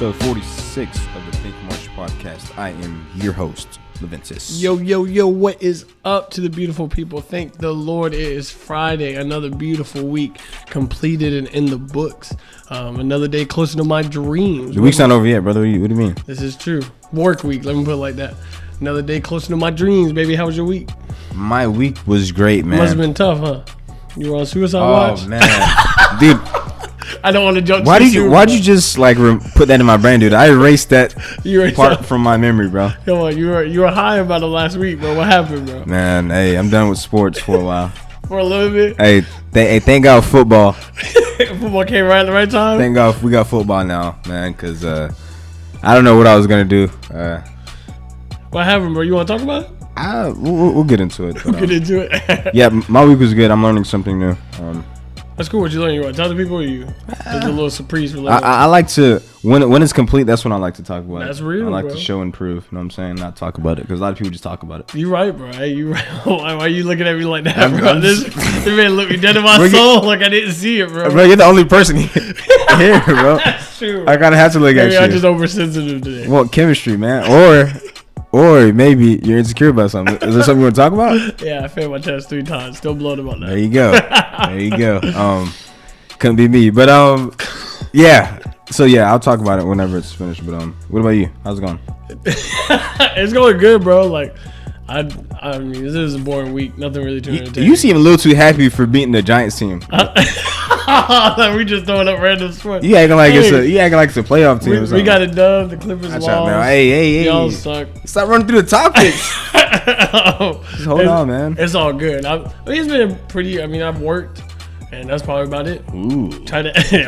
episode 46 of the Think March podcast. I am your host, Loventas. Yo, what is up to the beautiful people? Thank the Lord it is Friday. Another beautiful week completed and in the books. Another day closer to my dreams. The week's not over yet, brother. What do you mean? This is true. Work week, let me put it like that. Another day closer to my dreams, baby. How was your week? My week was great, man. Must have been tough, huh? You were on suicide watch? Oh, man. Dude. I don't want to jump. Why'd you just like put that in my brain, dude? I erased that part from my memory, bro. Come on, you were high about it last week, bro. What happened, bro? Man, hey, I'm done with sports for a while. For a little bit. Hey, thank God football. Football came right at the right time. Thank God we got football now, man. Because I don't know what I was gonna do. What happened, bro? You want to talk about it? We'll get into it. We'll get into it. Yeah, my week was good. I'm learning something new. That's cool. What you learn? You want to tell the people? Or you? It's a little surprise. I like to when it's complete. That's when I like to talk about it. That's real. I like bro. to show and prove. You know what I'm saying? Not talk about it because a lot of people just talk about it. You right, bro. Hey, you right. Why are you looking at me like that, bro? This man looked me dead in my soul like I didn't see it, bro. Bro, you're the only person here, bro. That's true. I gotta have to look at you. I'm just oversensitive today. Well, chemistry, man, or maybe you're insecure about something. Is there something you want to talk about? Yeah, I failed my test 3 times. Still blown about that. There you go. Couldn't be me, but yeah. So yeah, I'll talk about it whenever it's finished. But what about you? How's it going? It's going good, bro. Like, I mean, this is a boring week. Nothing really too entertaining. You seem a little too happy for beating the Giants team. We just throwing up random sports. You acting like it's a playoff team. We got it done. The Clippers lost. Hey! Y'all suck. Stop running through the topics. Just hold on, man. It's all good. It's been pretty. I mean, I've worked. And that's probably about it. Ooh.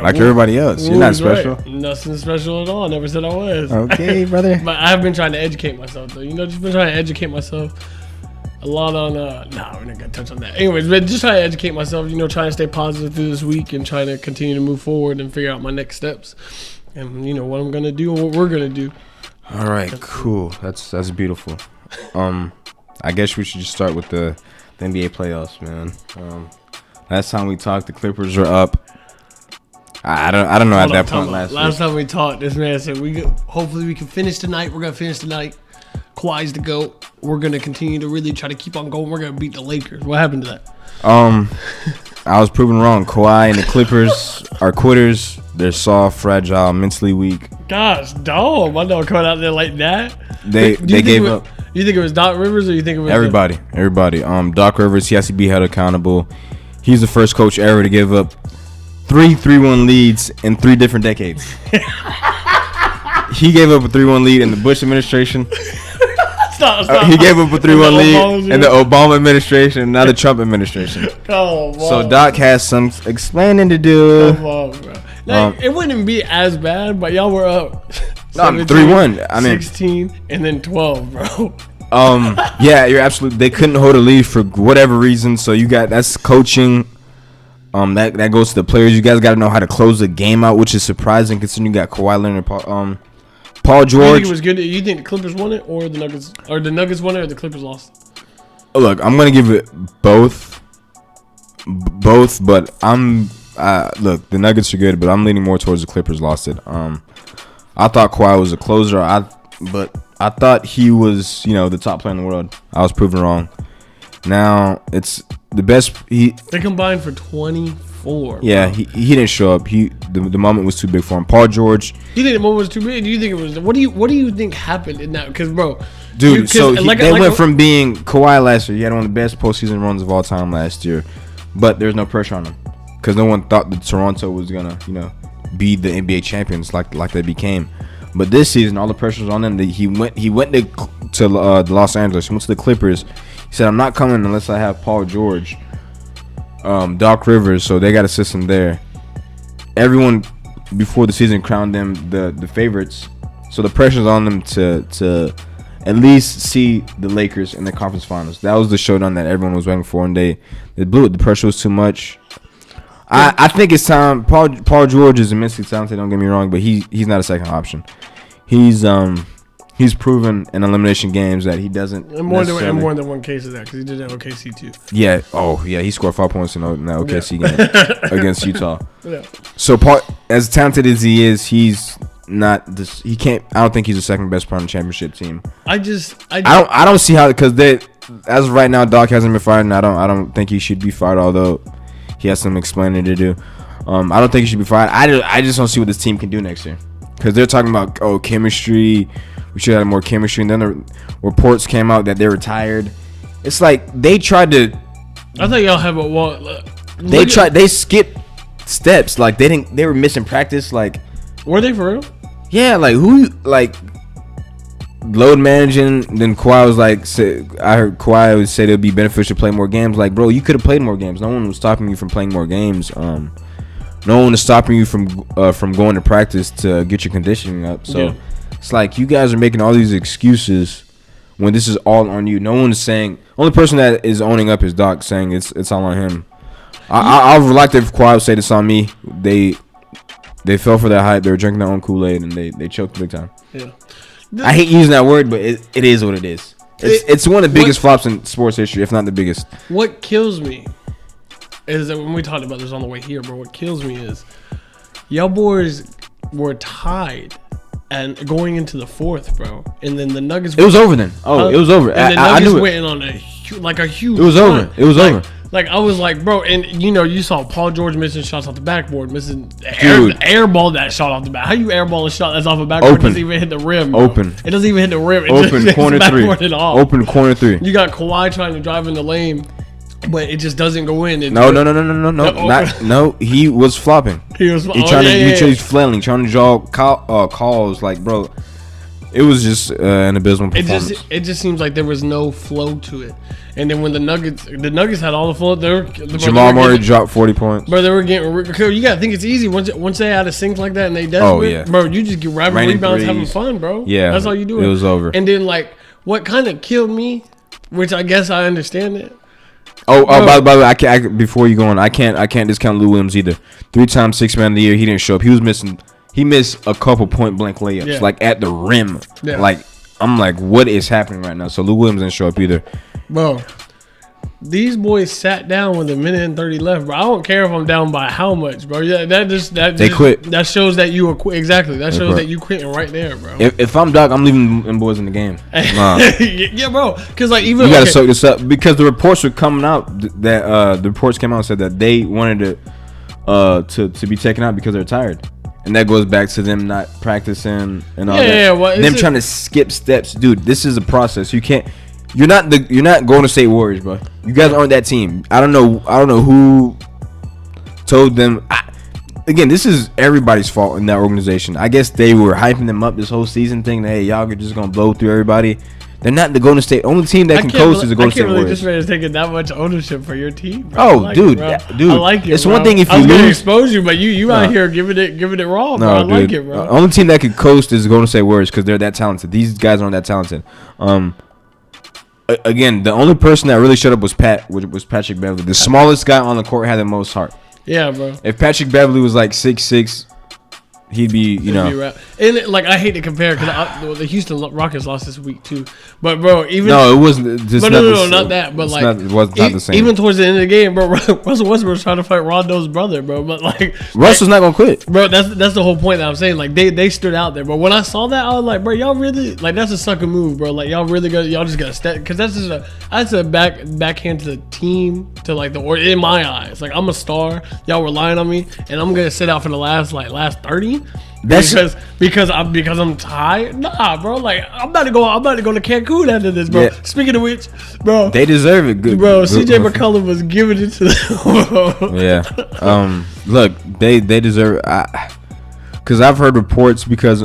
Like everybody else. You're not special. Right. Nothing special at all. Never said I was. Okay, brother. But I have been trying to educate myself, though. Just been trying to educate myself a lot on... we're not going to touch on that. Anyways, but just trying to educate myself, trying to stay positive through this week and trying to continue to move forward and figure out my next steps. And, what I'm going to do and what we're going to do. All right, cool. That's beautiful. I guess we should just start with the NBA playoffs, man. Last time we talked, the Clippers were up. I don't know at that point last week. Last time we talked, this man said hopefully we can finish tonight. We're gonna finish tonight. Kawhi's the GOAT. We're gonna continue to really try to keep on going. We're gonna beat the Lakers. What happened to that? I was proven wrong. Kawhi and the Clippers are quitters. They're soft, fragile, mentally weak. Gosh, dog, my dog coming out there like that. They gave up. You think it was Doc Rivers or you think it was everybody? Doc Rivers, he has to be held accountable. He's the first coach ever to give up 3 3-1 leads in 3 different decades. He gave up a 3-1 lead in the Bush administration. Stop. He gave up a 3-1 lead in the Obama administration, now the Trump administration. So Doc has some explaining to do. Come on, bro. It wouldn't be as bad, but y'all were up. 3-1. I mean, 16 and then 12, bro. Yeah, you're absolutely. They couldn't hold a lead for whatever reason. So that's coaching. That goes to the players. You guys got to know how to close the game out, which is surprising considering you got Kawhi Leonard, Paul George. You think it was good? You think the Clippers won it, or the Nuggets, or the Nuggets won it, or the Clippers lost? Look, I'm gonna give it both. But look, the Nuggets are good, but I'm leaning more towards the Clippers lost it. I thought Kawhi was a closer. But I thought he was, the top player in the world. I was proven wrong. Now it's the best. They combined for 24. Yeah, bro. he didn't show up. The moment was too big for him. Paul George. You think the moment was too big? Do you think it was? What do you think happened in that? Because bro, dude, they went from being Kawhi last year. He had one of the best postseason runs of all time last year, but there's no pressure on him because no one thought that Toronto was gonna, be the NBA champions like they became. But this season, all the pressure was on them. He went to Los Angeles. He went to the Clippers. He said, "I'm not coming unless I have Paul George, Doc Rivers." So they got a system there. Everyone before the season crowned them the favorites. So the pressure's on them to at least see the Lakers in the conference finals. That was the showdown that everyone was waiting for, and they blew it. The pressure was too much. I think it's time. Paul George is immensely talented. Don't get me wrong, but he's not a second option. He's proven in elimination games that he doesn't. And more than one case of that because he did that OKC too. Yeah. Oh yeah. He scored 5 points in that OKC game against Utah. Yeah. So as talented as he is, he's not this. He can't. I don't think he's the second best player on the championship team. I don't see how, because as of right now, Doc hasn't been fired, and I don't think he should be fired. Although he has some explaining to do. I don't think he should be fired. I just don't see what this team can do next year, because they're talking about chemistry. We should have more chemistry, and then the reports came out that they're retired. It's like they tried to. I thought y'all have a wall. They skipped steps. Like they were missing practice. Like, were they for real? Yeah, like load managing. Then Kawhi was like, I heard Kawhi would say it would be beneficial to play more games. Like, bro, you could have played more games. No one was stopping you from playing more games. No one is stopping you from going to practice to get your conditioning up. So it's like you guys are making all these excuses when this is all on you. No one is saying. Only person that is owning up is Doc, saying it's all on him. I would like if Kawhi would say this on me. They fell for that hype. They were drinking their own Kool-Aid, and they choked big time. Yeah. I hate using that word, but it is what it is. It's one of the biggest flops in sports history, if not the biggest. What kills me is that when we talked about this on the way here, bro, what kills me is y'all boys were tied and going into the fourth, bro. And then the Nuggets... It was over then. It was over. And the Nuggets went on a huge... It was over. It was over. Like, I was like, bro, and you saw Paul George missing shots off the backboard, airball that shot off the back. How you airball a shot that's off the backboard? It doesn't even hit the rim, bro. It doesn't even hit the rim. It open corner three. Open corner three. You got Kawhi trying to drive in the lane, but it just doesn't go in. No. He was flopping. He's flailing, trying to draw calls. Like, bro, it was just an abysmal performance. It just seems like there was no flow to it. And then when the Nuggets had all the flow, Jamal Murray dropped 40 points. Bro, they were getting. You gotta think it's easy once they had a sink like that and they desperate. Bro, you just get grabbing rebounds, having fun, bro. Yeah, that's all you do. It was over. And then what kind of killed me, which I guess I understand it. By the way, I can't. Before you go on, I can't discount Lou Williams either. 3-time Sixth Man of the Year. He didn't show up. He was missing. He missed a couple point blank layups, like at the rim. Yeah. Like, I'm like, what is happening right now? So Lou Williams didn't show up either. Bro, these boys sat down with a minute and 30 left, bro. I don't care if I'm down by how much, bro. Yeah, they quit. That shows that you were exactly. That shows that you quitting right there, bro. If I'm Doc, I'm leaving them boys in the game. Nah. Yeah, bro. Because even you gotta soak this up, because the reports were coming out that the reports came out and said that they wanted to be taken out because they're tired. And that goes back to them not practicing and all that. Yeah, well, them trying to skip steps, dude. This is a process. You can't. You're not going to State Warriors, bro. You guys aren't that team. I don't know who told them. Again, this is everybody's fault in that organization. I guess they were hyping them up this whole season, thinking, hey, y'all are just gonna blow through everybody. They're not the Golden State. Only team that can coast is the Golden State Warriors. I can't believe this man is taking that much ownership for your team, bro. Dude. I like it. It's one thing if you lose. I was gonna expose you, but you out here giving it raw, bro. I like it, bro. Only team that can coast is the Golden State Warriors because they're that talented. These guys aren't that talented. Again, the only person that really showed up was Patrick Beverly. The smallest guy on the court had the most heart. Yeah, bro. If Patrick Beverly was like 6'6", he'd be, and I hate to compare because the Houston Rockets lost this week too. But bro, it wasn't. Just not that. But it was not the same. Even towards the end of the game, bro, Russell Westbrook was trying to fight Rondo's brother, bro. But Russell's not gonna quit, bro. That's the whole point that I'm saying. Like they stood out there, but when I saw that, I was like, bro, y'all really that's a sucker move, bro. Like y'all just gotta step because that's a backhand to the team or in my eyes. Like I'm a star, y'all relying on me, and I'm gonna sit out for the last 30. Because I'm tired. Nah, bro. Like I'm about to go to Cancun after this, bro. Yeah. Speaking of which, bro, they deserve it. Good, bro. CJ McCollum was giving it to them. Yeah. Look, they deserve it. Because I've heard reports because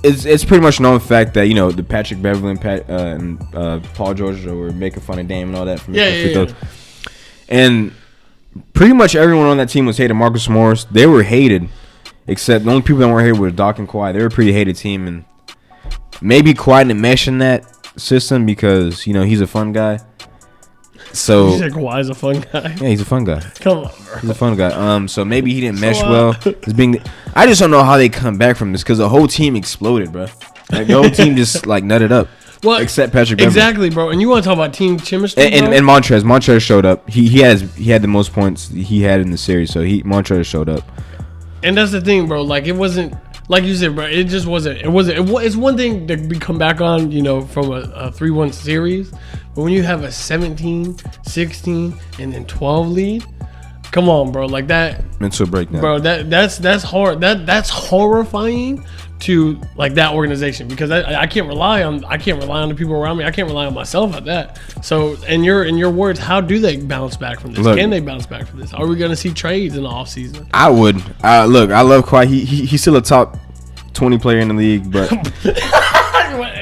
it's pretty much known fact that the Patrick Beverly and Paul George were making fun of Dame and all that from those. And pretty much everyone on that team was hated. Marcus Morris, they were hated, except the only people that weren't hated were Doc and Kawhi. They were a pretty hated team, and maybe Kawhi didn't mesh in that system because he's a fun guy. So you said Kawhi's a fun guy. Yeah, he's a fun guy. Come on, bro. He's a fun guy. So maybe he didn't mesh well. I just don't know how they come back from this because the whole team exploded, bro. Like the whole team just nutted up. Well, except Patrick Beverly. Exactly, bro. And you want to talk about team chemistry, and Montrez showed up. He had the most points he had in the series, so Montrez showed up. And that's the thing, bro. Like, it wasn't like you said, bro. It just wasn't. It's one thing to come back on, from a 3-1 series, but when you have a 17, 16, and then 12 lead, come on, bro. Like that mental breakdown, bro. That's hard. That's horrifying to like that organization, because I can't rely on the people around me. I can't rely on myself at that. So in your words, how do they bounce back from this? Can they bounce back from this? Are we gonna see trades in the offseason? I would. Look, I love Kawhi. He's still a top 20 player in the league, but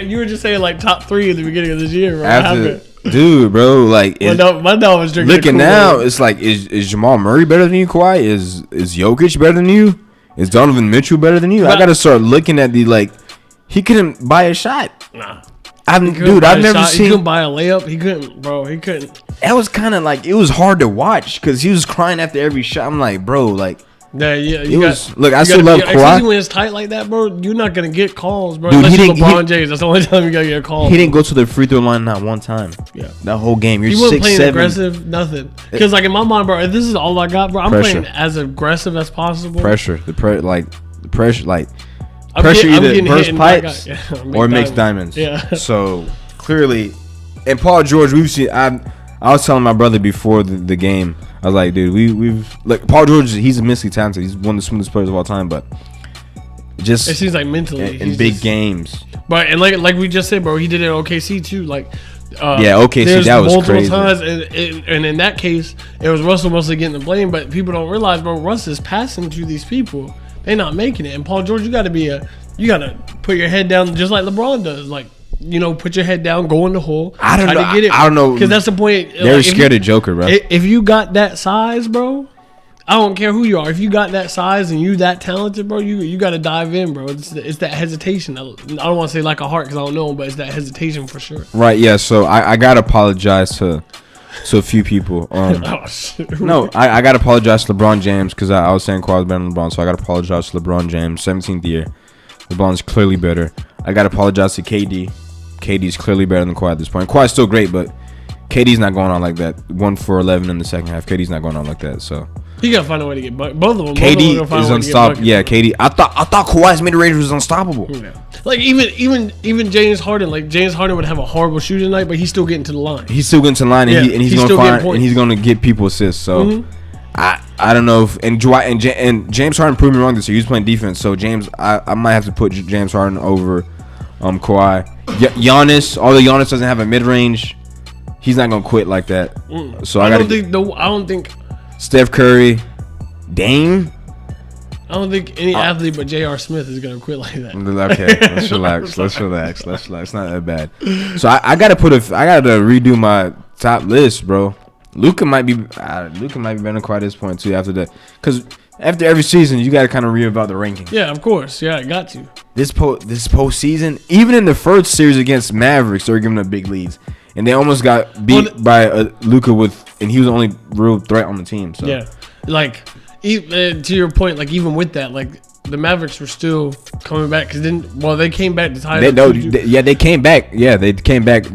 you were just saying like top 3 at the beginning of this year, bro. Dude, bro, like my dog was drinking. Looking now, it's like is Jamal Murray better than you, Kawhi? Is Jokic better than you? Is Donovan Mitchell better than you? I gotta start looking at he couldn't buy a shot. Nah. I've never seen. He couldn't buy a layup. He couldn't, bro. He couldn't. That was kind of like, it was hard to watch because he was crying after every shot. I'm like, bro, like. Yeah. I still love Kawhi. Especially when it's tight like that, bro. You're not gonna get calls, bro. Dude, unless you're LeBron James. That's the only time you gotta get a call. He didn't go to the free throw line not one time. Yeah. That whole game. He wasn't 6'7". playing aggressive, nothing. Because like in my mind, bro, if this is all I got, bro, I'm playing as aggressive as possible. Pressure. The pressure, I'm either bursts pipes or makes diamonds. diamonds. Yeah. So clearly, and Paul George, we've seen. I was telling my brother before the game, I was like, dude, we've like Paul George. He's immensely talented. He's one of the smoothest players of all time, but just it seems like mentally in big games. But and like we just said, bro, he did it at OKC too. Like OKC, that was crazy. Times, and in that case, it was Russell mostly getting the blame. But people don't realize, bro, Russ is passing to these people. They're not making it. And Paul George, you got to put your head down just like LeBron does. Like, put your head down, go in the hole. I don't know. Because that's the point. They're scared of Joker, bro. If you got that size, bro, I don't care who you are. If you got that size and you that talented, bro, you got to dive in, bro. It's that hesitation. I don't want to say like a heart because I don't know him, but it's that hesitation for sure. Right, yeah. So I got to apologize to a few people. No, I got to apologize to LeBron James because I was saying Kawhi was better than LeBron, so I got to apologize to LeBron James. 17th year. LeBron's clearly better. I got to apologize to KD. KD's clearly better than Kawhi at this point. Kawhi's still great, but KD's not going on like that. 1 for 11 in the second half. KD's not going on like that, so. He got to find a way to get both of them. KD is unstoppable. Yeah, KD. I thought Kawhi's mid-range was unstoppable. Yeah. Like even James Harden. Like James Harden would have a horrible shooting night, but he's still getting to the line. He's still getting to the line, and he's going to find and he's going to get people assists. So I don't know if and James Harden proved me wrong this year. He was playing defense, so I might have to put James Harden over Kawhi. Giannis, although Giannis doesn't have a mid-range, he's not going to quit like that. So I don't think. Steph Curry, Dame. I don't think any athlete but J.R. Smith is gonna quit like that. Okay, let's relax. Let's relax. It's not that bad. So I gotta redo my top list, bro. Luka might be better than Kawhi at this point too. After that, because after every season, you gotta kind of reevaluate the rankings. Yeah, of course. Yeah, I got to. This postseason, even in the first series against Mavericks, they were giving up big leads. And they almost got beat by Luka and he was the only real threat on the team. So yeah, like to your point, like even with that, like the Mavericks were still coming back because they came back to tie. They came back. Yeah, they came back.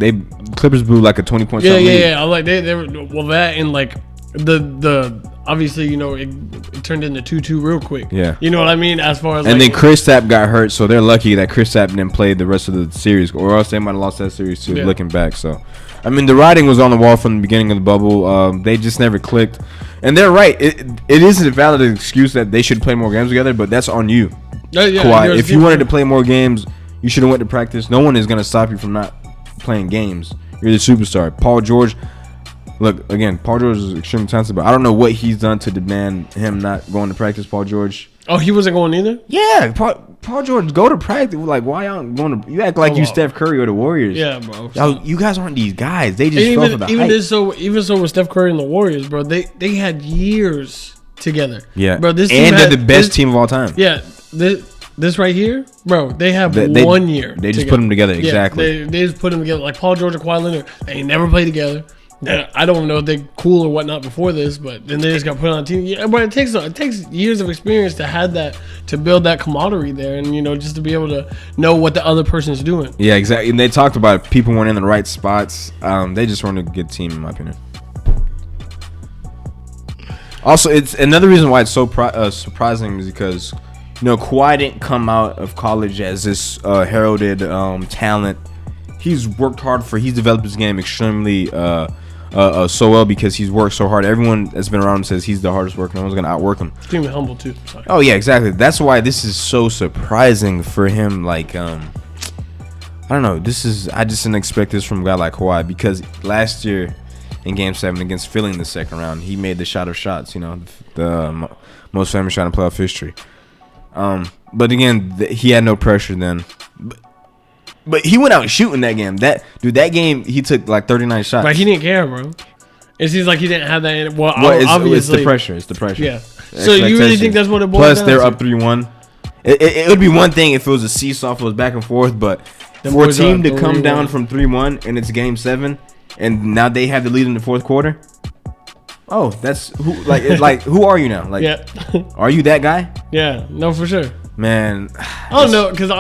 Clippers blew like a 20-point. Yeah. Like they were that and like the obviously it turned into 2-2 real quick. Yeah, you know what I mean. As far as then Kristaps got hurt, so they're lucky that Kristaps didn't play the rest of the series, or else they might have lost that series too. Yeah. Looking back, so I mean the writing was on the wall from the beginning of the bubble. They just never clicked, and they're right. It isn't a valid excuse that they should play more games together, but that's on you, Kawhi. If you wanted to play more games, you should have went to practice. No one is gonna stop you from not playing games. You're the superstar. Paul George. Look, again, Paul George is extremely talented, but I don't know what he's done to demand him not going to practice, Paul George. Oh, he wasn't going either? Yeah, Paul George, go to practice. Like, why aren't going to... You act like you Steph Curry or the Warriors. Yeah, bro. Yo, you guys aren't these guys. They just fell for the hype. Even so with Steph Curry and the Warriors, bro, they had years together. Yeah. Bro, this team they're the best team of all time. Yeah. This right here, bro, they have 1 year. They just put them together, exactly. They just put them together. Like Paul George and Kawhi Leonard, they never played together. I don't know if they're cool or whatnot before this, but then they just got put on a team. Yeah, but it takes years of experience to have that, to build that camaraderie there, and just to be able to know what the other person's doing. Yeah, exactly. And they talked about it. People weren't in the right spots. They just weren't a good team, in my opinion. Also, it's another reason why it's so surprising is because Kawhi didn't come out of college as this heralded talent. He's worked hard he's developed his game extremely so well because he's worked so hard. Everyone that's been around him says he's the hardest worker. No one's gonna outwork him. Extremely humble too. Sorry. Oh yeah, exactly. That's why this is so surprising for him. Like I don't know. I just didn't expect this from a guy like Kawhi because last year in Game 7 against Philly in the second round, he made the shot of shots. The most famous shot in playoff history. But again, he had no pressure then. But he went out shooting that game. That game, he took like 39 shots. But he didn't care, bro. It seems like he didn't have that. Well, obviously, it's the pressure. It's the pressure. Yeah. So you really think that's what it boils down to? Plus, they're up 3-1. It would be one thing if it was a seesaw, if it was back and forth. But for a team to come down from 3-1 and it's Game 7, and now they have the lead in the fourth quarter. Oh, that's who? Like who are you now? Like, yeah. Are you that guy? Yeah. No, for sure. Man, I don't know because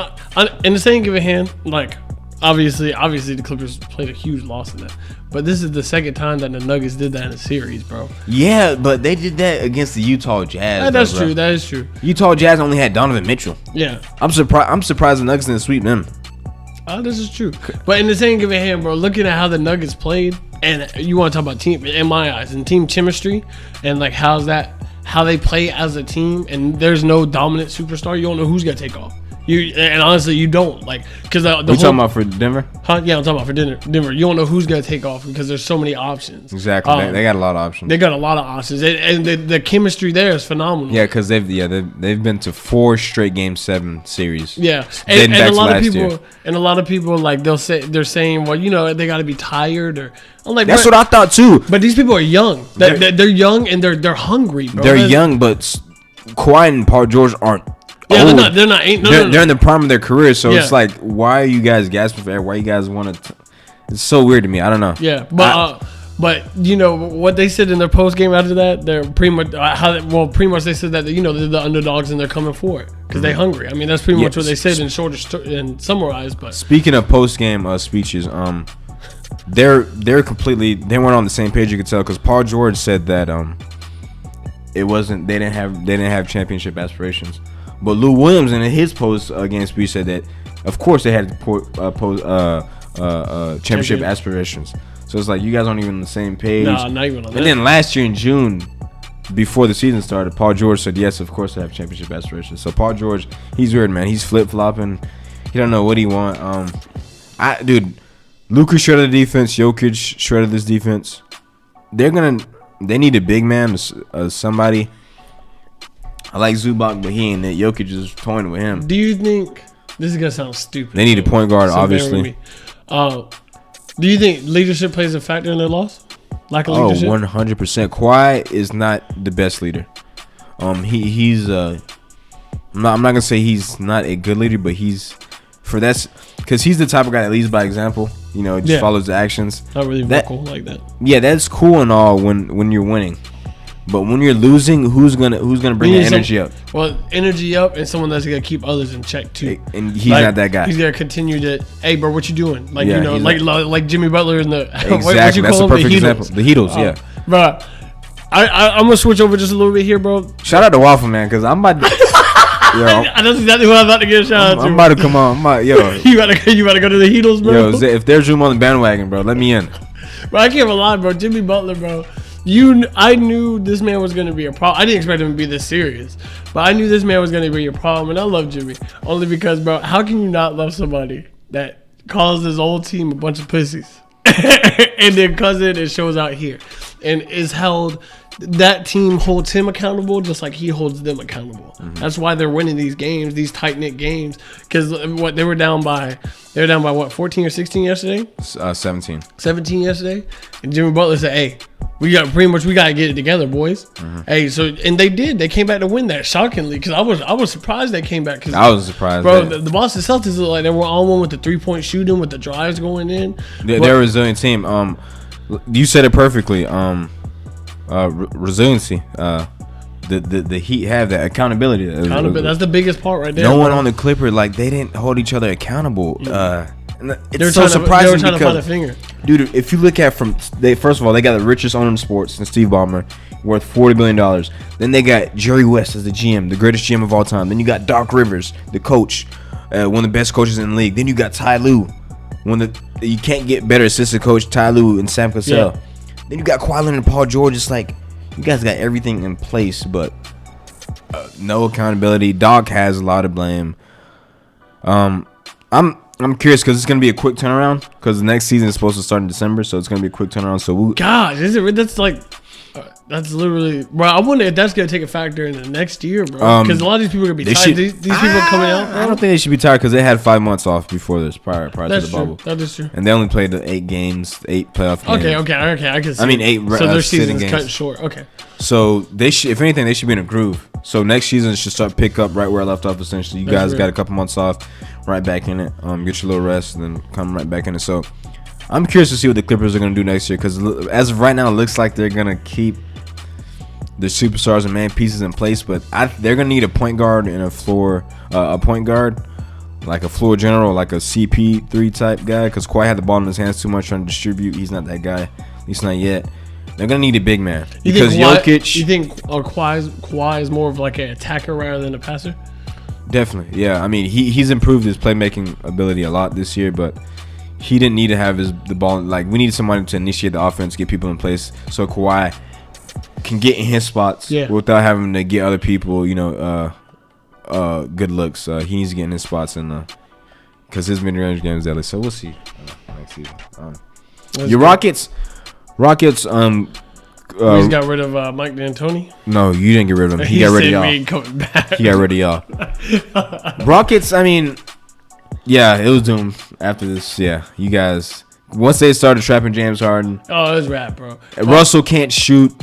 in the same given hand, like obviously the Clippers played a huge loss in that, but this is the second time that the Nuggets did that in a series, bro. Yeah, but they did that against the Utah Jazz. That's true. That is true. Utah Jazz only had Donovan Mitchell. Yeah, I'm surprised the Nuggets didn't sweep them. This is true. But in the same given hand, bro, looking at how the Nuggets played, and you want to talk about team, in my eyes, and team chemistry, and like how they play as a team, and there's no dominant superstar. You don't know who's gonna take off. And honestly, you don't because the you talking about for Denver? Huh? Yeah, I'm talking about for Denver. You don't know who's gonna take off because there's so many options. Exactly, they got a lot of options. They got a lot of options, and the chemistry there is phenomenal. Yeah, because they've been to 4 straight Game 7 series. Yeah, and a lot of people like they're saying, well, they got to be tired or. I'm like, that's what I thought too. But these people are young. They're young and they're hungry, bro. They're young, but Kawhi and Paul George aren't. Yeah, old. They're not. They're in the prime of their career, so it's like, why are you guys gasping for air? Why you guys want to? It's so weird to me. I don't know. Yeah, but what they said in their post game after that, they're pretty much pretty much they said that they're the underdogs and they're coming for it because they're hungry. I mean, that's pretty much what they said in shorter and summarized. But speaking of post game speeches, they're completely they weren't on the same page. You could tell because Paul George said that it wasn't they didn't have championship aspirations. But Lou Williams in his post-game speech said that, of course, they had championship aspirations. So it's like you guys aren't even on the same page. Nah, not even on that. And then last year in June, before the season started, Paul George said, yes, of course, they have championship aspirations. So Paul George, he's weird, man. He's flip-flopping. He don't know what he want. Lucas shredded the defense. Jokic shredded this defense. They need a big man, somebody. I like Zubac, but he ain't it. Jokic is toying with him. Do you think this is gonna sound stupid? They need a point guard, obviously. Do you think leadership plays a factor in their loss? Lack of leadership? 100%. Kawhi is not the best leader. He's I'm not gonna say he's not a good leader, but because he's the type of guy that leads by example. Just follows the actions. Not really vocal like that. Yeah, that's cool and all when you're winning. But when you're losing, who's gonna bring the energy up? Well, energy up and someone that's gonna keep others in check too. And he's not that guy. He's gonna continue to, hey, bro, what you doing? Like like Jimmy Butler in the exactly. What you that's a perfect example. The Heatles, yeah. Bro, I'm gonna switch over just a little bit here, bro. Shout out to Waffle Man because I'm about to. That's exactly what I'm about to get a shout out to. I'm about to come on. You gotta go to the Heatles, bro. Yo, if there's room on the bandwagon, bro, let me in. Bro, I can't lie, bro. Jimmy Butler, bro. I knew this man was going to be a problem. I didn't expect him to be this serious, but I knew this man was going to be a problem, and I love Jimmy. Only because, bro, how can you not love somebody that calls his old team a bunch of pussies and then comes in and shows out here and is held... That team holds him accountable just like he holds them accountable. Mm-hmm. That's why they're winning these games, these tight-knit games. Because they were down by what, 14 or 16 yesterday? 17. 17 yesterday. And Jimmy Butler said, hey, we got to get it together, boys. Mm-hmm. Hey, and they did. They came back to win that, shockingly. Because I was surprised they came back. I was surprised. Bro, the Boston Celtics look like they were on one with the three-point shooting, with the drives going in. They're a resilient team. You said it perfectly. Resiliency. The Heat have that accountability. That's the biggest part right there. No one on the Clippers, they didn't hold each other accountable. It's so surprising they were trying to find a finger. Dude, if you look at first of all, they got the richest owner in sports, and Steve Ballmer. worth $40 billion. Then they got Jerry West as the GM, the greatest GM of all time. Then you got Doc Rivers, the coach, one of the best coaches in the league. Then you got Ty Lue, you can't get better assistant coach, Ty Lue and Sam Cassell. Yeah. Then you got Kawhi Leonard and Paul George. It's like you guys got everything in place, but no accountability. Doc has a lot of blame. I'm curious because it's gonna be a quick turnaround because the next season is supposed to start in December, so it's gonna be a quick turnaround. So gosh, that's literally, bro. I wonder if that's gonna take a factor in the next year, bro. Because a lot of these people are gonna be tired. These people coming out. Bro. I don't think they should be tired because they had 5 months off before this, prior to the bubble. That is true. And they only played the 8 playoff games. Okay. I can see. I mean 8. So their season's cut short. Okay. So they should, if anything, they should be in a groove. So next season should start pick up right where I left off. Essentially, you guys got a couple months off, right back in it. Get your little rest and then come right back in it. So I'm curious to see what the Clippers are gonna do next year because as of right now, it looks like they're gonna keep the superstars and man pieces in place, but they're gonna need a point guard and a point guard, like a floor general, like a CP3 type guy, because Kawhi had the ball in his hands too much trying to distribute. He's not that guy, at least not yet. They're gonna need a big man because Jokic. You think Kawhi is more of like an attacker rather than a passer? Definitely, yeah. I mean, he's improved his playmaking ability a lot this year, but he didn't need to have the ball. Like we needed somebody to initiate the offense, get people in place, so Kawhi can get in his spots without having to get other people, good looks. He needs to get in his spots and because his mid-range game is deadly. So we'll see next season. Your Rockets. We just got rid of Mike D'Antoni. No, you didn't get rid of him. He got rid of y'all. He got rid of y'all. Rockets. I mean, yeah, it was doomed after this. Yeah, you guys. Once they started trapping James Harden. Oh, it was rap, bro. Russell can't shoot.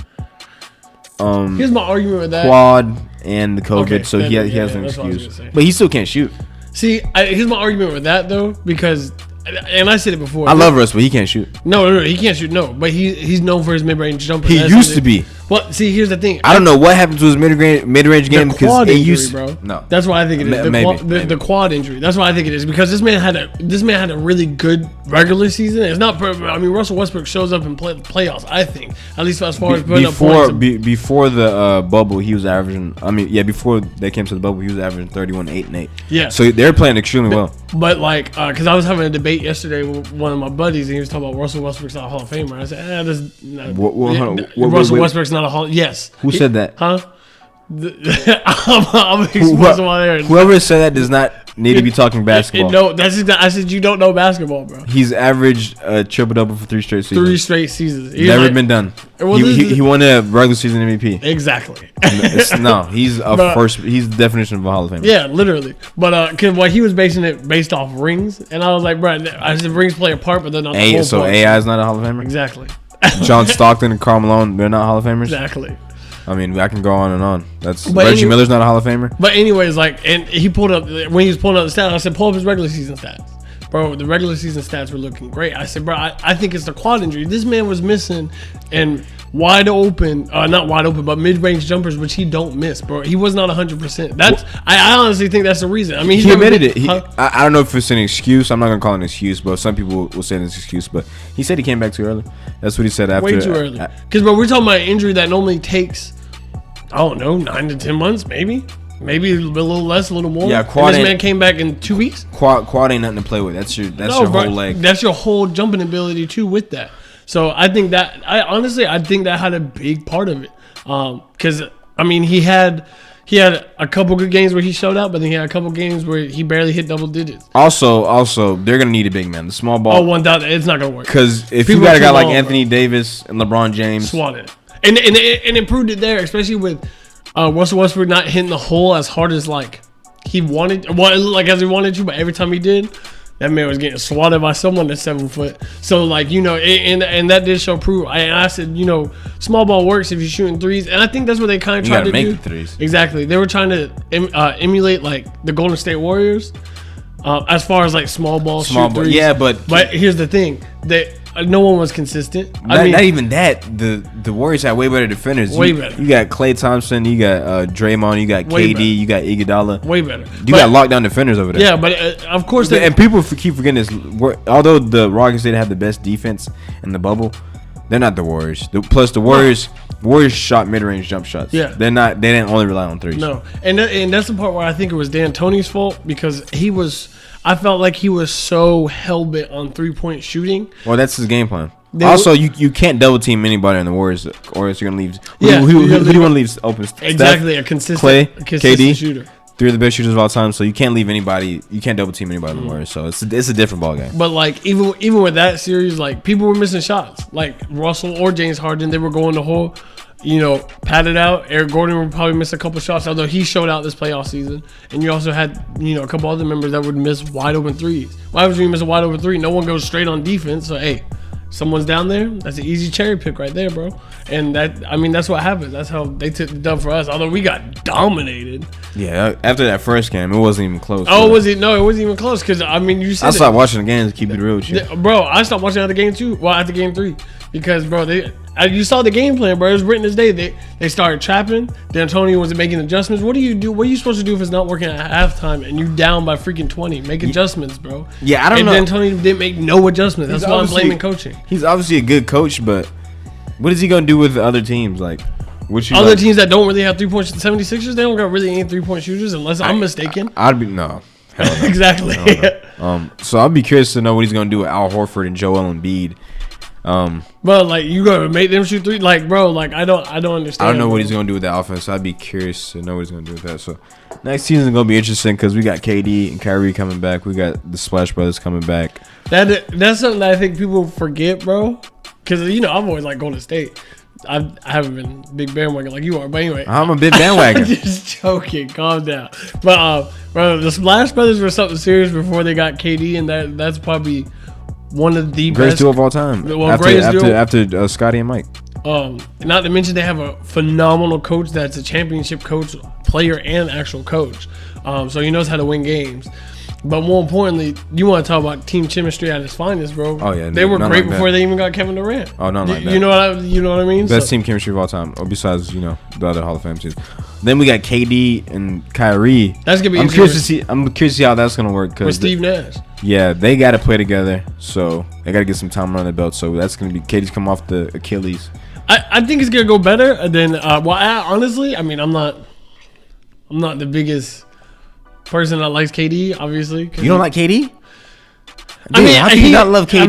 Here's my argument with that. Quad and the COVID, so he has an excuse. But he still can't shoot. See, here's my argument with that, though, because, and I said it before. I love Russ, but he can't shoot. No, he can't shoot, no. But he's known for his mid-range jumper. He used to be. Well, see, here's the thing. I don't know what happened to his mid-range game because it used bro. No, that's why I think it is. The quad injury. That's why I think it is because this man had a really good regular season. It's not. I mean, Russell Westbrook shows up in playoffs. I think at least as far as putting up points. Before the bubble, he was averaging. I mean, before they came to the bubble, he was averaging 31, 8, and 8. Yeah. So they're playing extremely well. But like, because I was having a debate yesterday with one of my buddies, and he was talking about Russell Westbrook's not a Hall of Famer. I said, Russell Westbrook's not a Hall. Yes. Who said that? Huh? I'm exposing my air. Whoever said that does not need to be talking basketball. No, I said you don't know basketball, bro. He's averaged a triple double for 3 straight seasons. Never been done. Well, he won a regular season MVP. Exactly. He's first. He's the definition of a Hall of Famer. Yeah, literally. But cause he was based off rings, and I was like, bro, I said rings play a part, but they're not the whole so part. AI is not a Hall of Famer. Exactly. John Stockton and Karl Malone, they're not Hall of Famers. Exactly. I mean, I can go on and on. Reggie Miller's not a Hall of Famer. But anyways, and he pulled up when he was pulling up the stats. I said, pull up his regular season stats, bro. The regular season stats were looking great. I said, bro, I think it's the quad injury. This man was missing and wide open, not wide open, but mid-range jumpers, which he don't miss, bro. He was not 100%. I honestly think that's the reason. I mean, he admitted it. I don't know if it's an excuse. I'm not gonna call it an excuse, but some people will say it's an excuse. But he said he came back too early. That's what he said after. Way too early. Because bro, we're talking about an injury that normally takes, I don't know, 9 to 10 months, maybe a little less, a little more. Yeah, quad. And this man came back in 2 weeks. Quad ain't nothing to play with. That's your whole leg. That's your whole jumping ability too with that. So I think that I think that had a big part of it. Because I mean he had a couple good games where he showed up, but then he had a couple games where he barely hit double digits. Also, they're gonna need a big man. The small ball. Oh, 1,000. It's not gonna work. Because if you got a guy like Anthony Davis and LeBron James, swat it. And improved it there, especially with Russell Westbrook not hitting the hole as hard as like he wanted, as he wanted to, but every time he did, that man was getting swatted by someone that's 7 foot. So like and that did show proof. I said small ball works if you're shooting threes, and I think that's what they kind of tried to make do. The threes. Exactly, they were trying to emulate like the Golden State Warriors, as far as like small ball threes. Yeah, but here's the thing that. No one was consistent. Not even that. The Warriors had way better defenders. Way better. You got Klay Thompson. You got Draymond. You got KD. You got Iguodala. Way better. You got lockdown defenders over there. Yeah, but of course. And people keep forgetting this. Although the Rockets didn't have the best defense in the bubble, they're not the Warriors. Plus the Warriors Warriors shot mid-range jump shots. Yeah. They didn't only rely on threes. No. And that's the part where I think it was D'Antoni's fault because I felt like he was so hell-bent on three-point shooting. Well, that's his game plan. Also, you can't double team anybody in the Warriors, or else you're gonna leave. Who do you want to leave open? Exactly, Steph, a consistent KD, shooter. 3 of the best shooters of all time. So you can't leave anybody. You can't double team anybody in the Warriors. So it's a different ball game. But like even with that series, like people were missing shots. Like Russell or James Harden, they were going the whole, padded out. Eric Gordon would probably miss a couple shots, although he showed out this playoff season. And you also had a couple other members that would miss wide open threes. Why would you miss a wide open three? No one goes straight on defense. So hey. Someone's down there. That's an easy cherry pick right there, bro. And that's what happened. That's how they took the dub for us. Although we got dominated. Yeah, after that first game, it wasn't even close. Oh, was it? No, it wasn't even close. Because you said I stopped watching the games to keep it real with you, bro. I stopped watching after game 2. Well, after game 3, because bro, you saw the game plan, bro. It was written this day. They started trapping. D'Antoni wasn't making adjustments. What do you do? What are you supposed to do if it's not working at halftime and you down by freaking 20? Make adjustments, bro. Yeah, I don't know. D'Antoni didn't make no adjustments. That's why I'm blaming coaching. He's obviously a good coach, but what is he gonna do with the other teams? Like, other teams that don't really have 3-point 76ers, they don't got really any 3-point shooters, unless I'm mistaken. I'd be no. Hell no. Exactly. No. So I'd be curious to know what he's gonna do with Al Horford and Joel Embiid. But like you gonna make them shoot 3? Like, bro, like I don't understand. I don't know what he's gonna do with that offense. So I'd be curious to know what he's gonna do with that. So next season is gonna be interesting because we got KD and Kyrie coming back. We got the Splash Brothers coming back. That's something that I think people forget, bro. Because I've always liked Golden State. I haven't been big bandwagon like you are, but anyway, I'm a big bandwagon. I'm just joking. Calm down. But bro, the Splash Brothers were something serious before they got KD, and that's probably one of the greatest best duo of all time. Well, after Scotty and Mike. Not to mention they have a phenomenal coach that's a championship coach, player, and actual coach. So he knows how to win games. But more importantly, you want to talk about team chemistry at its finest, bro. Oh yeah, they were great before they even got Kevin Durant. Oh, not like that. You know what I mean? Best team chemistry of all time, or besides the other Hall of Fame teams. Then we got KD and Kyrie. That's gonna be. I'm curious to see how that's gonna work. With Steve Nash. Yeah, they got to play together, so they got to get some time on the belt. So that's gonna be KD's come off the Achilles. I think it's gonna go better than. Honestly, I mean, I'm not the biggest person that likes KD, obviously. You don't like KD? Dude, how can you not love KD? I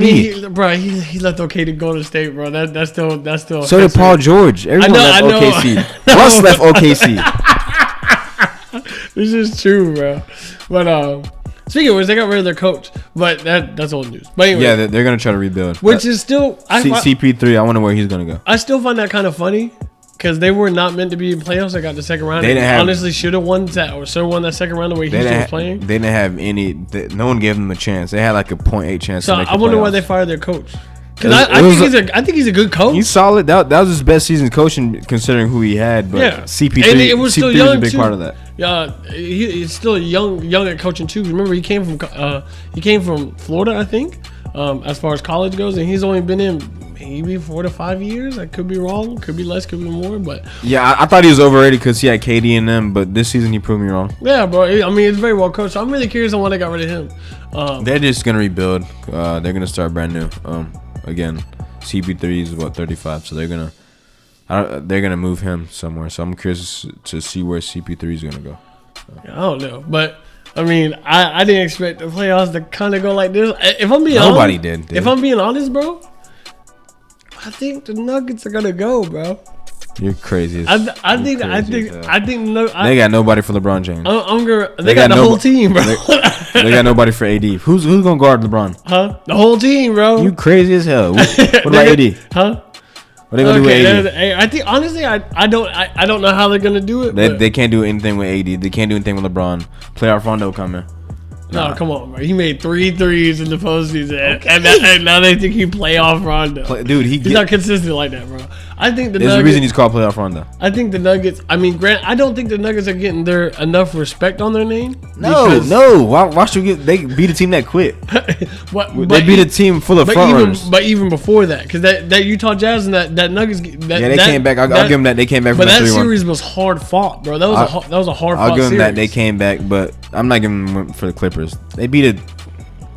mean, he left OK to go to State, bro. That's still. So did Paul George. Everyone left OKC. Russ left OKC. This is true, bro. But speaking of which, they got rid of their coach. But that's old news. But anyway, yeah, they're gonna try to rebuild. Which is still CP3. I wonder where he's gonna go. I still find that kind of funny. Because they were not meant to be in playoffs. They got the second round. They honestly should have won that, or should have won that second round the way Houston was playing. They didn't have any. No one gave them a chance. They had like a 0.8 chance. So to make I wonder playoffs. why they fired their coach. Because I think he's a good coach. He's solid. That was his best season coaching considering who he had. But yeah, CP3, and it was still young was a big too. part of that. Yeah, he's still young at coaching too. Remember, he came from Florida, I think, as far as college goes, and he's only been in maybe 4 to 5 years. I could be wrong. Could be less. Could be more. But yeah, I thought he was overrated because he had KD in them. But this season he proved me wrong. Yeah, bro. I mean, it's very well coached. So I'm really curious on why they got rid of him. They're just gonna rebuild. They're gonna start brand new. Again, CP3 is 35, so they're gonna move him somewhere. So I'm curious to see where CP3 is gonna go. I don't know, but I mean, I didn't expect the playoffs to kind of go like this. If I'm being nobody honest, did. If I'm being honest, bro, I think the Nuggets are gonna go, bro. You're crazy. I think they got nobody for LeBron James. They got the whole team, bro. They got nobody for AD. Who's gonna guard LeBron? Huh? The whole team, bro. You crazy as hell. What about AD? Huh? What are they gonna do with AD? I think honestly, I don't know how they're gonna do it. They can't do anything with AD. They can't do anything with LeBron. Playoff Rondo coming. No, come on, bro. He made 3 threes in the postseason, and now they think he playoff Rondo. Dude, he's not consistent like that, bro. I think there's a reason he's called playoff Rondo. I think the Nuggets. I mean, I don't think the Nuggets are getting their enough respect on their name. No. Why should they beat a team that quit? They beat a team full of front runners. But even before that, because that Utah Jazz and that Nuggets. They came back. I'll give them that they came back. But that series was hard fought, bro. That was a hard fought series. I'll give them that they came back, but I'm not giving them for the Clippers. They beat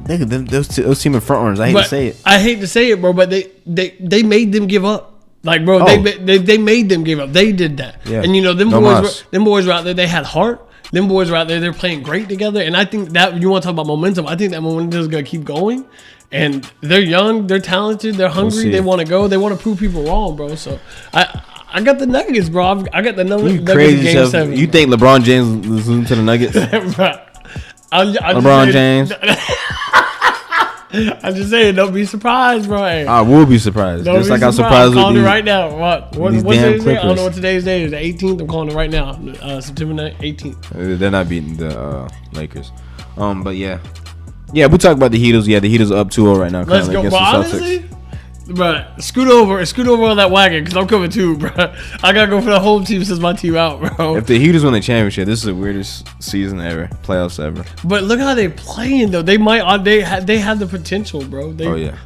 those team in front runners. I hate to say it. I hate to say it, bro, but they made them give up. Like, bro, they made them give up. They did that. Yeah. And, you know, them boys were out there. They had heart. Them boys were out there. They're playing great together. And I think that, you want to talk about momentum, I think that momentum is going to keep going. And they're young. They're talented. They're hungry. They want to go. They want to prove people wrong, bro. So, I got the Nuggets, bro. I got the Nuggets crazy game 7. You think LeBron James is losing to the Nuggets? LeBron James. I'm just saying, don't be surprised, bro. Hey. I will be surprised. Don't just be like surprised. I'm surprised I'm calling with it right now. What's today's day? I don't know what today's day is. The 18th. I'm calling it right now. September 18th. They're not beating the Lakers. But yeah, we talk about the Heatles. Yeah, the Heatles are up 2-0 right now. Let's go. But honestly, bro, scoot over on that wagon because I'm coming too, bro. I gotta go for the whole team since my team out, bro. If the Heatles win the championship, this is the weirdest season ever, playoffs ever. But look how they playing though. They might. They have the potential, bro.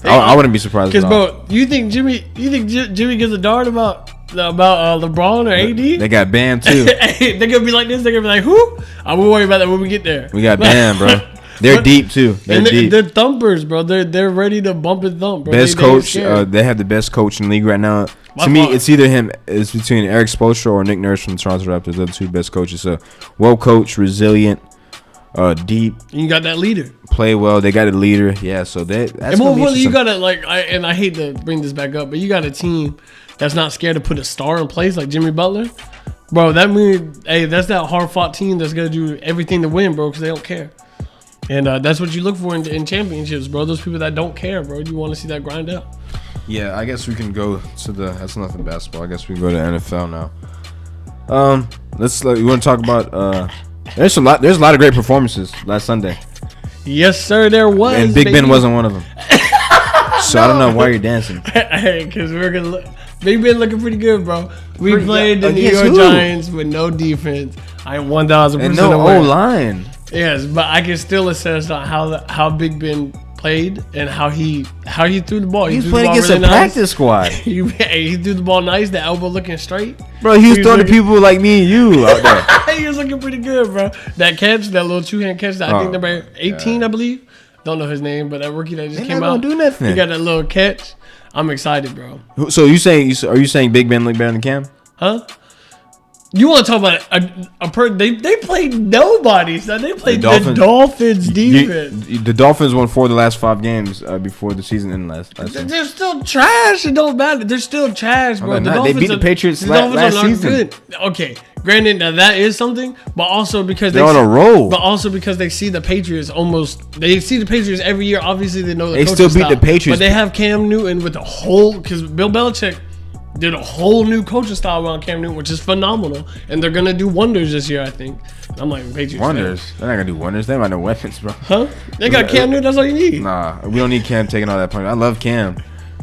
I wouldn't be surprised. Because, bro, you think Jimmy gives a darn about LeBron or AD? They got Bam too. They're gonna be like this. They're gonna be like, who? I will worry about that when we get there. We got Bam, bro. They're deep too. They're thumpers, bro. They're ready to bump and thump, bro. Best coach. They have the best coach in the league right now. To me, it's either him. It's between Eric Spoelstra or Nick Nurse from the Toronto Raptors. They're the two best coaches. So, well coached, resilient, deep. You got that leader. Play well. They got a leader. Yeah. So that's. And more importantly, you got to I hate to bring this back up, but you got a team that's not scared to put a star in place like Jimmy Butler, bro. That means, hey, that's that hard fought team that's gonna do everything to win, bro, because they don't care. And that's what you look for in championships, bro. Those people that don't care, bro. You want to see that grind out. Yeah, I guess we can go to that's nothing basketball. I guess we can go to NFL now. You want to talk about there's a lot of great performances last Sunday. Yes, sir, there was. And Big Ben wasn't one of them. So I don't know why you're dancing. Hey, because we're gonna look. Big Ben looking pretty good, bro. We played the New York Giants with no defense. I am 1,000% and no O-line. Yes, but I can still assess on how Big Ben played and how he threw the ball. He's playing against a practice squad. He threw the ball nice, the elbow looking straight. Bro, he was throwing to people like me and you out there. He was looking pretty good, bro. That catch, that little two-hand catch, I think number 18, I believe. Don't know his name, but that rookie that just came out. Do nothing. He got that little catch. I'm excited, bro. So are you saying Big Ben looked better than Cam? Huh? You want to talk about they played nobody, so they played the Dolphins defense. The Dolphins won 4 of the last 5 games before the season ended last season. They're still trash. It don't matter. They're still trash, bro. They beat the Patriots last season. Good. Okay, granted, now that is something, but also because they're on a roll. But also because they see the Patriots every year. Obviously, they know they still beat the Patriots, but they have Cam Newton with the whole because Bill Belichick did a whole new coaching style around Cam Newton, which is phenomenal, and they're gonna do wonders this year, I think. I'm like Patriots. Wonders? They're not gonna do wonders. They don't have no weapons, bro. Huh? They got Cam Newton. That's all you need. Nah, we don't need Cam taking all that point. I love Cam.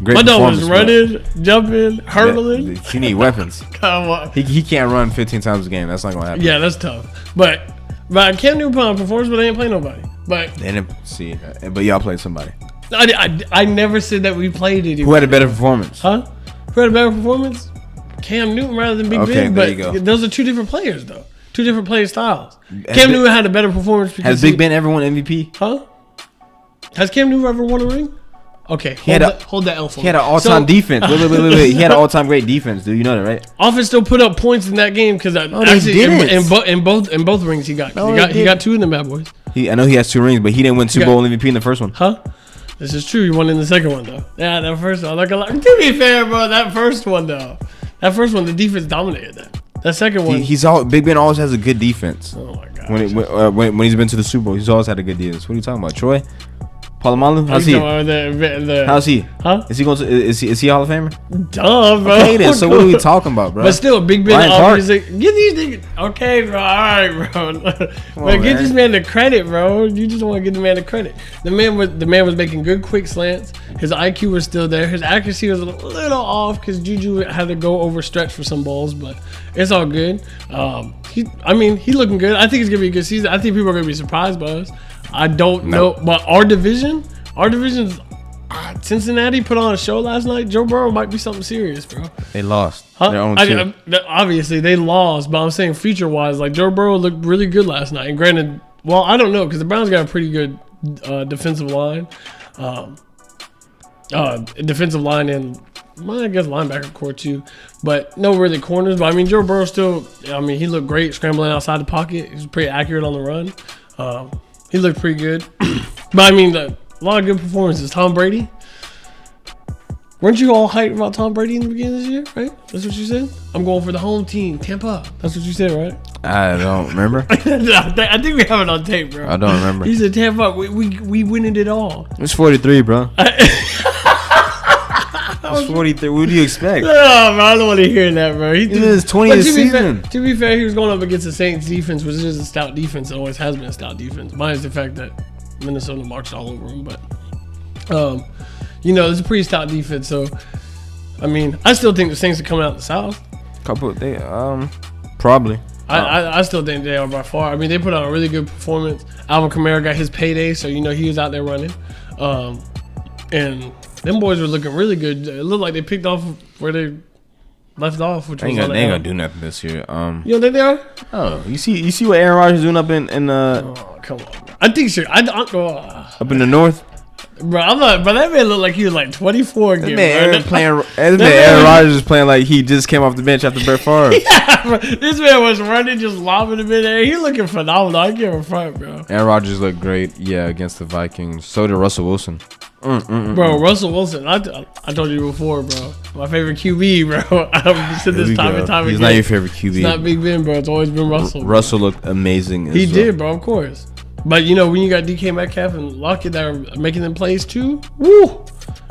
Great my dog was running, jumping, hurdling. Yeah, he need weapons. Come on. He can't run 15 times a game. That's not gonna happen. Yeah, that's tough. But Cam Newton put on performance, but they ain't play nobody. But they didn't see. But y'all played somebody. I never said that we played anybody. Who had a better performance? Huh? Who had a better performance? Cam Newton rather than Big Ben. There you go. Those are two different players, though. Two different play styles. Cam Newton had a better performance. Has Big Ben ever won MVP? Huh? Has Cam Newton ever won a ring? Okay, hold that L for me. He had an all-time defense. Wait. He had an all-time great defense, dude. You know that, right? Offense still put up points in that game because in both rings he got. He got 2 in the bad boys. I know he has 2 rings, but he didn't win Super Bowl MVP in the first one. Huh? This is true. He won in the second one though. Yeah, that first one. To be fair, bro, that first one, the defense dominated that. That second one, Big Ben always has a good defense. Oh my god! When he's been to the Super Bowl, he's always had a good defense. What are you talking about, Troy? Polamalu? How's he? How's he? Huh? Is he Hall of Famer? Duh, bro. Okay, then. So what are we talking about, bro? But still, Big Ben obviously get these niggas. Okay, bro. All right, bro. But get this man the credit, bro. You just want to give the man the credit. The man was making good quick slants. His IQ was still there. His accuracy was a little off because Juju had to go overstretch for some balls, but it's all good. He looking good. I think it's gonna be a good season. I think people are gonna be surprised by us. I don't know, but our division's Cincinnati put on a show last night. Joe Burrow might be something serious, bro. They lost. Huh? Obviously, they lost, but I'm saying feature-wise, like Joe Burrow looked really good last night. And granted, well, I don't know because the Browns got a pretty good defensive line, and I guess linebacker core too, but no really corners. But I mean, Joe Burrow still. I mean, he looked great scrambling outside the pocket. He was pretty accurate on the run. He looked pretty good. But I mean, a lot of good performances. Tom Brady. Weren't you all hyped about Tom Brady in the beginning of this year, right? That's what you said? I'm going for the home team, Tampa. That's what you said, right? I don't remember. I think we have it on tape, bro. I don't remember. You said Tampa. We winning it all. It's 43, bro. It's 43. What do you expect? No, bro, I don't want to hear that, bro. It is 20 this season. To be fair, he was going up against the Saints defense, which is a stout defense. It always has been a stout defense. Minus the fact that Minnesota marched all over him, but it's a pretty stout defense. So, I mean, I still think the Saints are coming out the South. Probably. I still think they are by far. I mean, they put out a really good performance. Alvin Kamara got his payday, so he was out there running. And them boys were looking really good. It looked like they picked off where they left off. Which they ain't gonna do nothing this year. You don't think they are? Oh, you see what Aaron Rodgers doing up in Oh, come on, bro. I think so. Up in the north. Bro, I'm not. But that man looked like he was like 24 again. Aaron Rodgers is playing like he just came off the bench after Brett Favre. Yeah, bro. This man was running, just lobbing him in there. He looking phenomenal. I give him a front, bro. Aaron Rodgers looked great, against the Vikings. So did Russell Wilson. Bro, Russell Wilson. I told you before, bro. My favorite QB, bro. I've said this time and time again. He's not your favorite QB. It's not Big Ben, bro. It's always been Russell. Russell looked amazing. He did, bro. Of course. But when you got DK Metcalf and Lockett that are making them plays too, woo!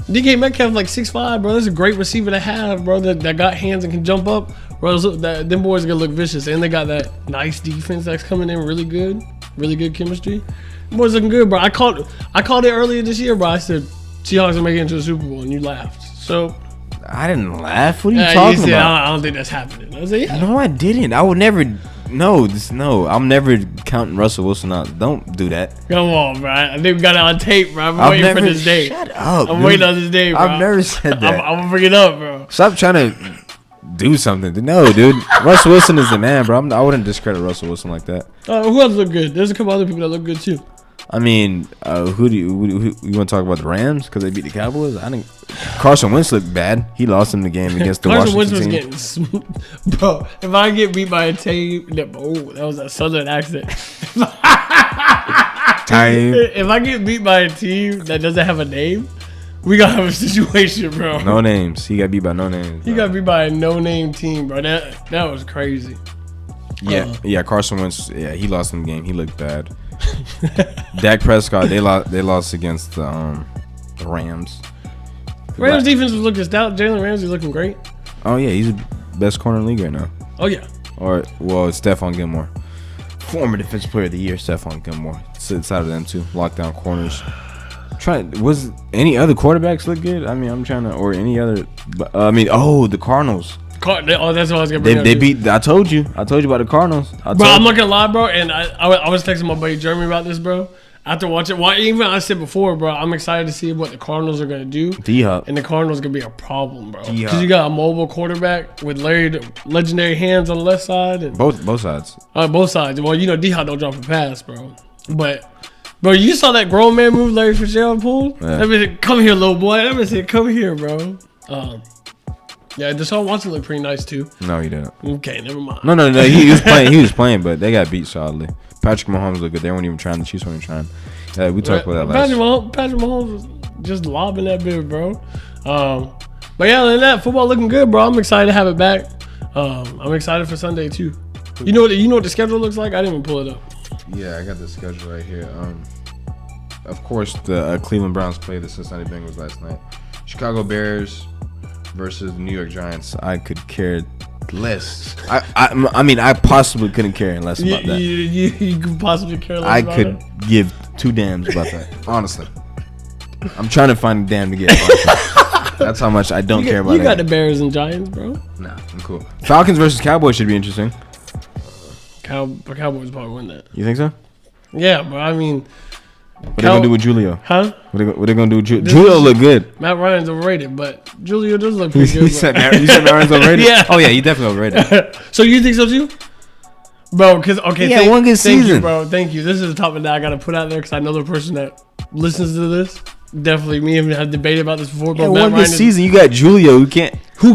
DK Metcalf like 6'5", bro. That's a great receiver to have, bro. That got hands and can jump up, bro. Them boys are gonna look vicious, and they got that nice defense that's coming in really good chemistry. Them boys looking good, bro. I called it earlier this year, bro. I said Seahawks are making it to the Super Bowl, and you laughed. So I didn't laugh. What are you talking about? I don't think that's happening. I was like, yeah. No, I didn't. I would never. No. I'm never counting Russell Wilson out. Don't do that. Come on, bro. I think we got it on tape, bro. I'm waiting for this day. Shut up. I'm waiting on this day, bro. I've never said that. I'm gonna bring it up, bro. Stop trying to do something. No, dude. Russell Wilson is the man, bro. I wouldn't discredit Russell Wilson like that. Who else look good? There's a couple other people that look good too. I mean, who you want to talk about? The Rams because they beat the Cowboys? I think Carson Wentz looked bad. He lost in the game against the Washington Wentz was team. getting smooth. Bro, if I get beat by a team, that was a southern accent. If I get beat by a team that doesn't have a name, we gotta have a situation, bro. No names. He got beat by no names. He got beat by a no-name team, bro. That was crazy. Yeah. Carson Wentz. Yeah, he lost in the game. He looked bad. Dak Prescott, they lost against the Rams. Rams defense was looking stout. Jalen Ramsey looking great. Oh yeah, he's the best corner in the league right now. Oh yeah. It's Stephon Gilmore, former defensive player of the year. Stephon Gilmore sits out of them too. Lockdown corners. Was any other quarterbacks look good? I mean, I'm trying to, or any other. The Cardinals. That's what I was gonna bring up. They beat. I told you about the Cardinals. Bro, I'm not gonna lie, bro. And I was texting my buddy Jeremy about this, bro. After watching, even I said before, bro, I'm excited to see what the Cardinals are gonna do. D-Hop. And the Cardinals gonna be a problem, bro. Because you got a mobile quarterback with legendary hands on the left side. And both sides. Both sides. Well, D-Hop don't drop a pass, bro. But, bro, you saw that grown man move Larry Fitzgerald pulled? Yeah. That man said, come here, little boy. That man said, come here, bro. Yeah, Deshaun Watson looked pretty nice too. No, he didn't. Okay, never mind. No. He was playing. He was playing, but they got beat solidly. Patrick Mahomes looked good. They weren't even trying. The Chiefs weren't even trying. We talked about that last. Patrick Mahomes was just lobbing that bit, bro. But yeah, other than that, football looking good, bro. I'm excited to have it back. I'm excited for Sunday too. You know what the schedule looks like? I didn't even pull it up. Yeah, I got the schedule right here. Of course, the Cleveland Browns played the Cincinnati Bengals last night. Chicago Bears versus the New York Giants. I could care less. I mean, I possibly couldn't care less about that. You could possibly care less I about could that? give two damns about that, honestly. I'm trying to find a damn to get. That's how much I don't care about it. You got the Bears and Giants, bro. Nah, I'm cool. Falcons versus Cowboys should be interesting. Cowboys probably win that. You think so? Yeah, but I mean... What they gonna do with Julio? Huh? What they gonna do with Julio? Julio look good. Matt Ryan's overrated, but Julio does look pretty good. You said Matt Ryan's overrated? Yeah. Oh yeah, he definitely overrated. So you think so too? Bro, because, okay. One good season. Thank you, bro. Thank you. This is a topic that I got to put out there because I know the person that listens to this. Definitely, me and him have debated about this before. But one this season, you got Julio who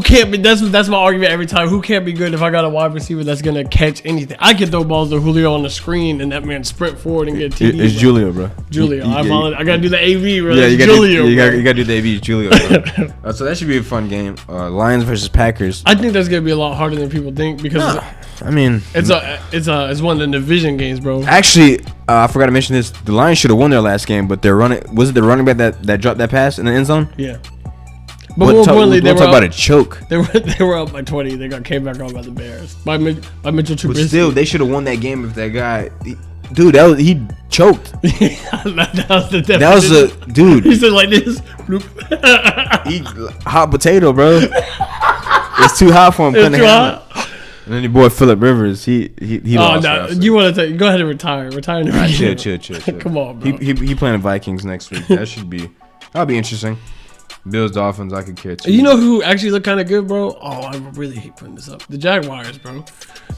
can't be. That's my argument every time. Who can't be good if I got a wide receiver that's gonna catch anything? I can throw balls to Julio on the screen and that man sprint forward and get TD. It's Julio, bro. Julio. I gotta do the AV, bro. Yeah, you gotta do the AV. It's Julio. Bro. So that should be a fun game. Lions versus Packers. I think that's gonna be a lot harder than people think because it's one of the division games, bro. Actually, I forgot to mention this. The Lions should have won their last game, but was it the running back that dropped that pass in the end zone? Yeah. But more importantly, they were talk about a choke. They were up by 20. They came back on by the Bears by Mitchell Trubisky. But still, they should have won that game if that guy, he choked. that was a dude. He said like this. He hot potato, bro. It's too hot for him. It's too hot. And then your boy Phillip Rivers, he lost. No, you want to go ahead and retire? Retire. Right, chill. Come on, bro. He playing the Vikings next week. That'll be interesting. Bills, Dolphins, I could care too. You know who actually look kind of good, bro? Oh, I really hate putting this up. The Jaguars, bro.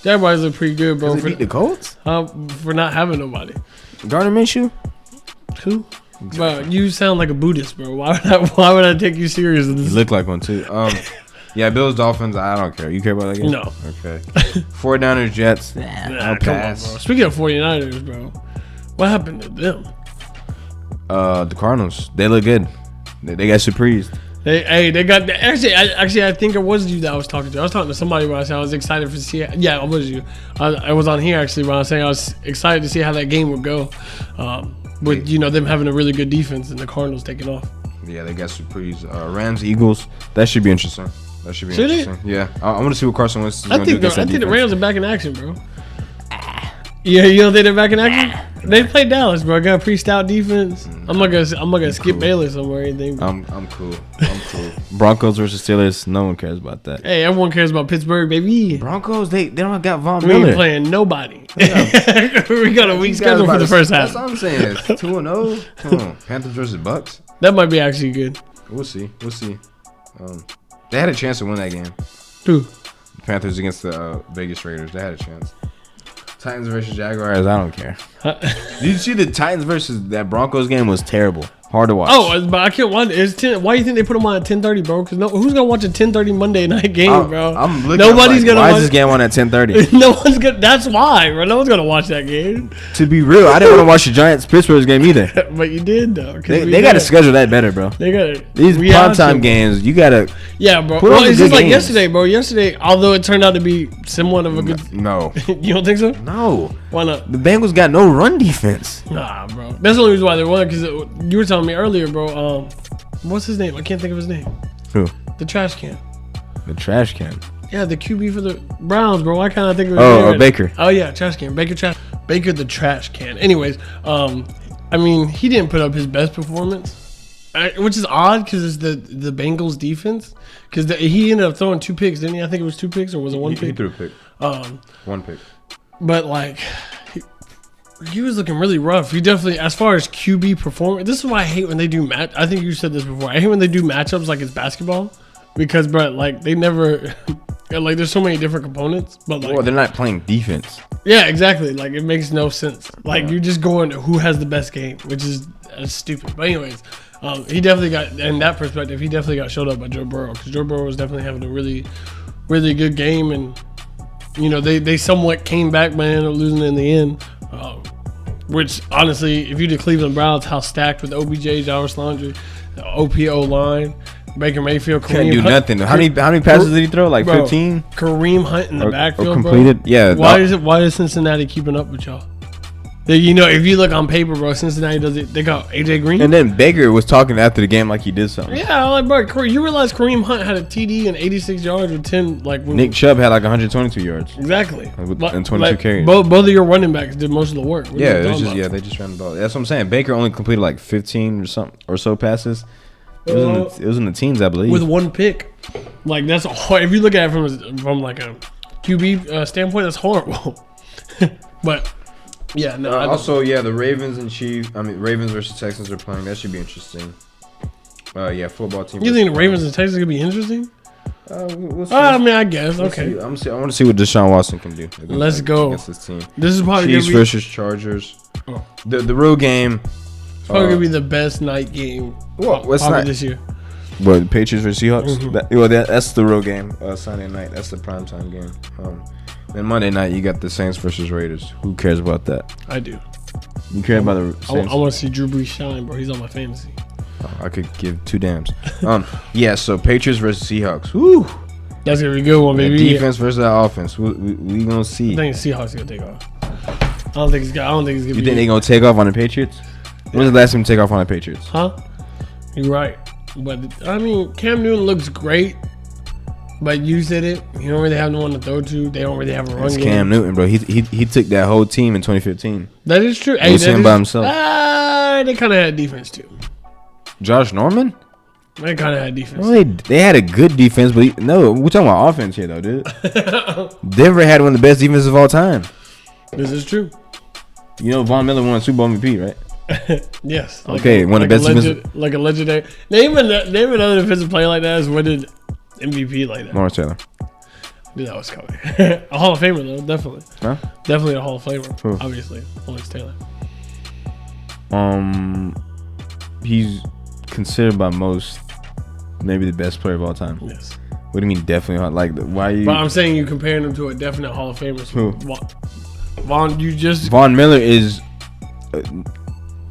Jaguars look pretty good, bro. They beat the Colts? For not having nobody. Gardner Minshew? Who? Exactly. Bro, you sound like a Buddhist, bro. Why would I take you serious? You look like one too. Yeah, Bills, Dolphins, I don't care. You care about that game? No. Okay. 49ers, Jets. Nah, come on, bro. Speaking of 49ers, bro. What happened to them? The Cardinals. They look good. They got surprised. They got actually I think it was you that I was talking to. I was talking to somebody when I said I was excited to see. Yeah, it was you. I was on here actually when I was saying I was excited to see how that game would go. With them having a really good defense and the Cardinals taking off. Yeah, they got surprise. Rams, Eagles. That should be interesting. Interesting. Yeah, I want to see what Carson Wentz is going to do against that defense. I think the Rams are back in action, bro. Yeah, you don't think they're back in action? They played Dallas, bro. Got a pretty stout defense. I'm not gonna skip Bayless somewhere or anything. I'm cool. Broncos versus Steelers. No one cares about that. Hey, everyone cares about Pittsburgh, baby. Broncos, they don't got Von Miller. We ain't playing nobody. We got a weak schedule for the first half. That's what I'm saying. 2-0. Come on, Panthers versus Bucks. That might be actually good. We'll see. They had a chance to win that game. Who? The Panthers against the Vegas Raiders. They had a chance. Titans versus Jaguars, I don't care. Did you see the Titans versus that Broncos game was terrible. Hard to watch. Oh, but I can't watch. Why do you think they put them on at 10:30, bro? Because who's gonna watch a 10:30 Monday night game, bro? I'm looking. Nobody's gonna. Why watch is this game on at 10:30? No one's gonna. That's why, bro. No one's gonna watch that game. To be real, I didn't want to watch the Giants Pittsburgh game either. But you did though. They got to schedule that better, bro. They got these primetime games. You gotta. Yeah, bro. Well, it's just like yesterday, bro. Yesterday, although it turned out to be somewhat of a good. No. You don't think so? No. Why not? The Bengals got no run defense. Nah, bro. That's the only reason why they won. Because you were telling me earlier, bro. What's his name? I can't think of his name. Who? The trash can. The trash can. Yeah, the QB for the Browns, bro. Why can't I think of his name? Oh, Baker. Oh yeah, trash can. Baker the trash can. Anyways, I mean, he didn't put up his best performance, which is odd because it's the Bengals defense. Because he ended up throwing 2 picks, didn't he? I think it was 2 picks, or was it 1 pick? He threw a pick. 1 pick. But like. He was looking really rough. He definitely, as far as QB performance, this is why I hate when they do I think you said this before. I hate when they do matchups like it's basketball, because bro, like they never, like there's so many different components. But like, well, they're not playing defense. Yeah, exactly. Like it makes no sense. Like you're just going to who has the best game, which is stupid. But anyways, he definitely got, in that perspective, he definitely got showed up by Joe Burrow, because Joe Burrow was definitely having a really, really good game, and they somewhat came back, but ended up losing in the end. Which honestly, if you did Cleveland Browns, how stacked with OBJ, Jarvis Landry, the OPO line, Baker Mayfield, Kareem can't do Hunt, nothing. How many passes did he throw? Like 15? Kareem Hunt in the backfield, or completed? Bro. Yeah. Why is Cincinnati keeping up with y'all? If you look on paper, bro, Cincinnati does it. They got AJ Green, and then Baker was talking after the game like he did something. Yeah, like bro, you realize Kareem Hunt had a TD and 86 yards with 10. Like Nick Chubb had like 122 yards. Exactly, and 22 carries. Both of your running backs did most of the work. Yeah, they just ran the ball. That's what I'm saying. Baker only completed like 15 or so passes. It was in the teens, I believe, with 1 pick. Like that's hard. If you look at it from like a QB standpoint, that's horrible. But. Yeah, no. The Ravens versus Texans are playing. That should be interesting. Football team. You think the Ravens and Texans could be interesting? We'll see. I mean, I guess. Okay. I want to see what Deshaun Watson can do. Let's go against this team. This is probably Chiefs versus Chargers. Oh. The real game. It's probably gonna be the best night game. What's probably this year? What, Patriots versus Seahawks? Mm-hmm. That's the real game. Sunday night, that's the primetime game. Then Monday night, you got the Saints versus Raiders. Who cares about that? I do. You care about the Saints? I want to see Drew Brees shine, bro. He's on my fantasy. I could give two damns. Yeah. So Patriots versus Seahawks. Woo. That's gonna be a good one, baby. The defense versus that offense. We gonna see. I think the Seahawks gonna take off. I don't think it's gonna. You think they gonna take off on the Patriots? When's the last time you take off on the Patriots? Huh? You're right. But I mean, Cam Newton looks great. But you said it. You don't really have no one to throw to. They don't really have a run game. Cam Newton, bro. He took that whole team in 2015. That is true. He was him by himself. They kind of had defense too. Josh Norman? They kind of had defense. Well, they had a good defense, but no, we're talking about offense here, though, dude. Denver had one of the best defenses of all time. This is true. You know, Von Miller won Super Bowl MVP, right? Yes. Okay, one of the best defenses. Like a legendary. Name another defensive player like that is winning MVP like that. Lawrence Taylor. I knew that was coming. A Hall of Famer, though, definitely. Huh? Definitely a Hall of Famer, Who? obviously. Lawrence Taylor. He's considered by most maybe the best player of all time. Yes. What do you mean definitely? Like, why are you? But I'm saying you comparing him to a definite Hall of Famer. So Who? Von Miller is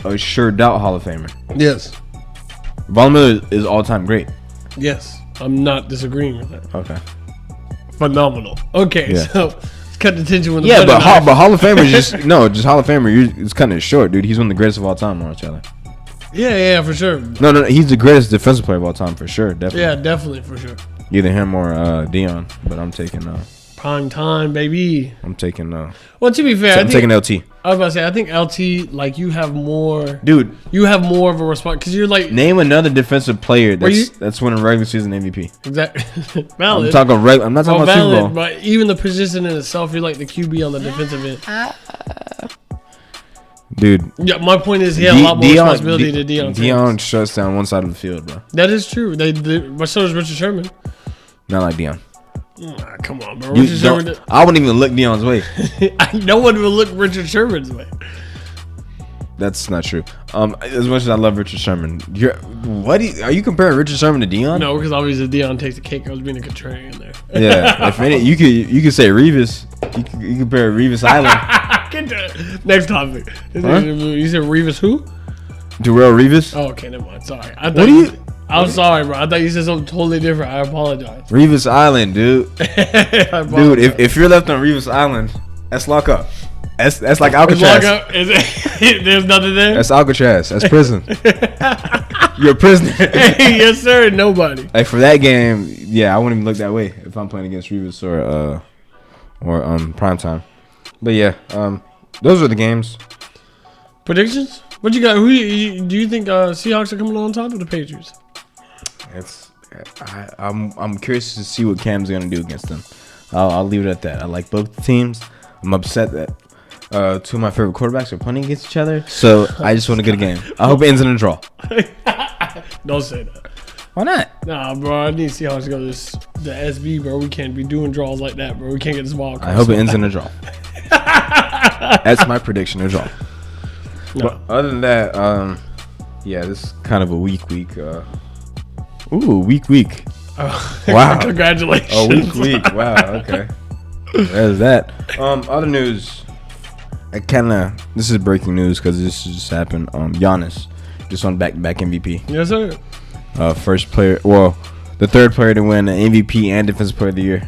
a sure doubt Hall of Famer. Yes. Von Miller is all time great. Yes. I'm not disagreeing with that. Okay. Phenomenal. Okay, Yeah. so let's cut the tension with the but Hall of Famer is just just Hall of Famer. It's cutting it short, dude. He's one of the greatest of all time, Lawrence Taylor. Yeah, for sure. No, he's the greatest defensive player of all time for sure. Definitely. Yeah, definitely for sure. Either him or Dion, but I'm taking prime time, baby. I'm taking Well, to be fair, I'm taking LT. I was about to say, I think LT, like, you have more, dude. You have more of a response because you're like, name another defensive player that's winning regular season MVP. Exactly. Valid. I'm talking regular. I'm not talking about Super Bowl. But even the position in itself, you're like the QB on the defensive end. Dude. Yeah, my point is he had a lot more responsibility to Deion. Deion shuts down one side of the field, bro. That is true. But so does Richard Sherman. Not like Deion. Come on, bro. Richard Sherman. I wouldn't even look Deion's way. No one will look Richard Sherman's way. That's not true. As much as I love Richard Sherman, are you comparing Richard Sherman to Deion? No, because obviously Deion takes the cake. I was being a contrarian there. Yeah, if any, you could say Revis. You compare Revis Island. Next topic. Huh? You said Revis who? Darrell Revis. Oh, okay, never mind. Sorry. I'm sorry, bro. I thought you said something totally different. I apologize. Revis Island, dude. Dude, if you're left on Revis Island, that's lock up. That's like Alcatraz. There's nothing there. That's Alcatraz. That's prison. You're a prisoner. Yes, sir. Nobody. Like for that game, yeah, I wouldn't even look that way if I'm playing against Revis or primetime. But yeah, those are the games. Predictions? What you got? Do you think Seahawks are coming on top of the Patriots? I'm curious to see what Cam's gonna do against them. I'll leave it at that. I like both teams. I'm upset that two of my favorite quarterbacks are punting against each other. So I just want a good game. I hope it ends in a draw. Don't say that. Why not? Nah, bro. I need Seahawks to go the SB, bro. We can't be doing draws like that, bro. We can't get this wild card. I hope it ends in a draw. That's my prediction, a draw. No. But other than that, yeah, this is kind of a weak week. Week. Wow. Congratulations. A week. Wow. Okay. There's that. Other news. This is breaking news because this just happened. Giannis just won back-to-back MVP. Yes, sir. First player. Well, the third player to win an MVP and Defensive Player of the Year.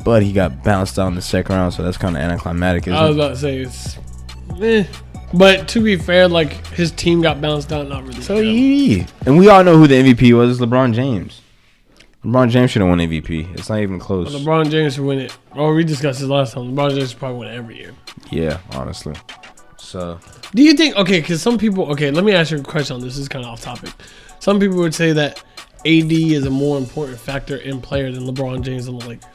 But he got bounced out in the second round, so that's kind of anticlimactic. I was about to say it's. But to be fair, like his team got bounced out, not really. So and we all know who the MVP was. It's LeBron James. LeBron James should have won MVP. It's not even close. Well, LeBron James should win it. Oh, we discussed this last time. LeBron James should probably win it every year. Yeah, honestly. So, do you think? Okay, because some people. Okay, let me ask you a question on this. This is kind of off topic. Some people would say that AD is a more important factor in player than LeBron James on the Lakers.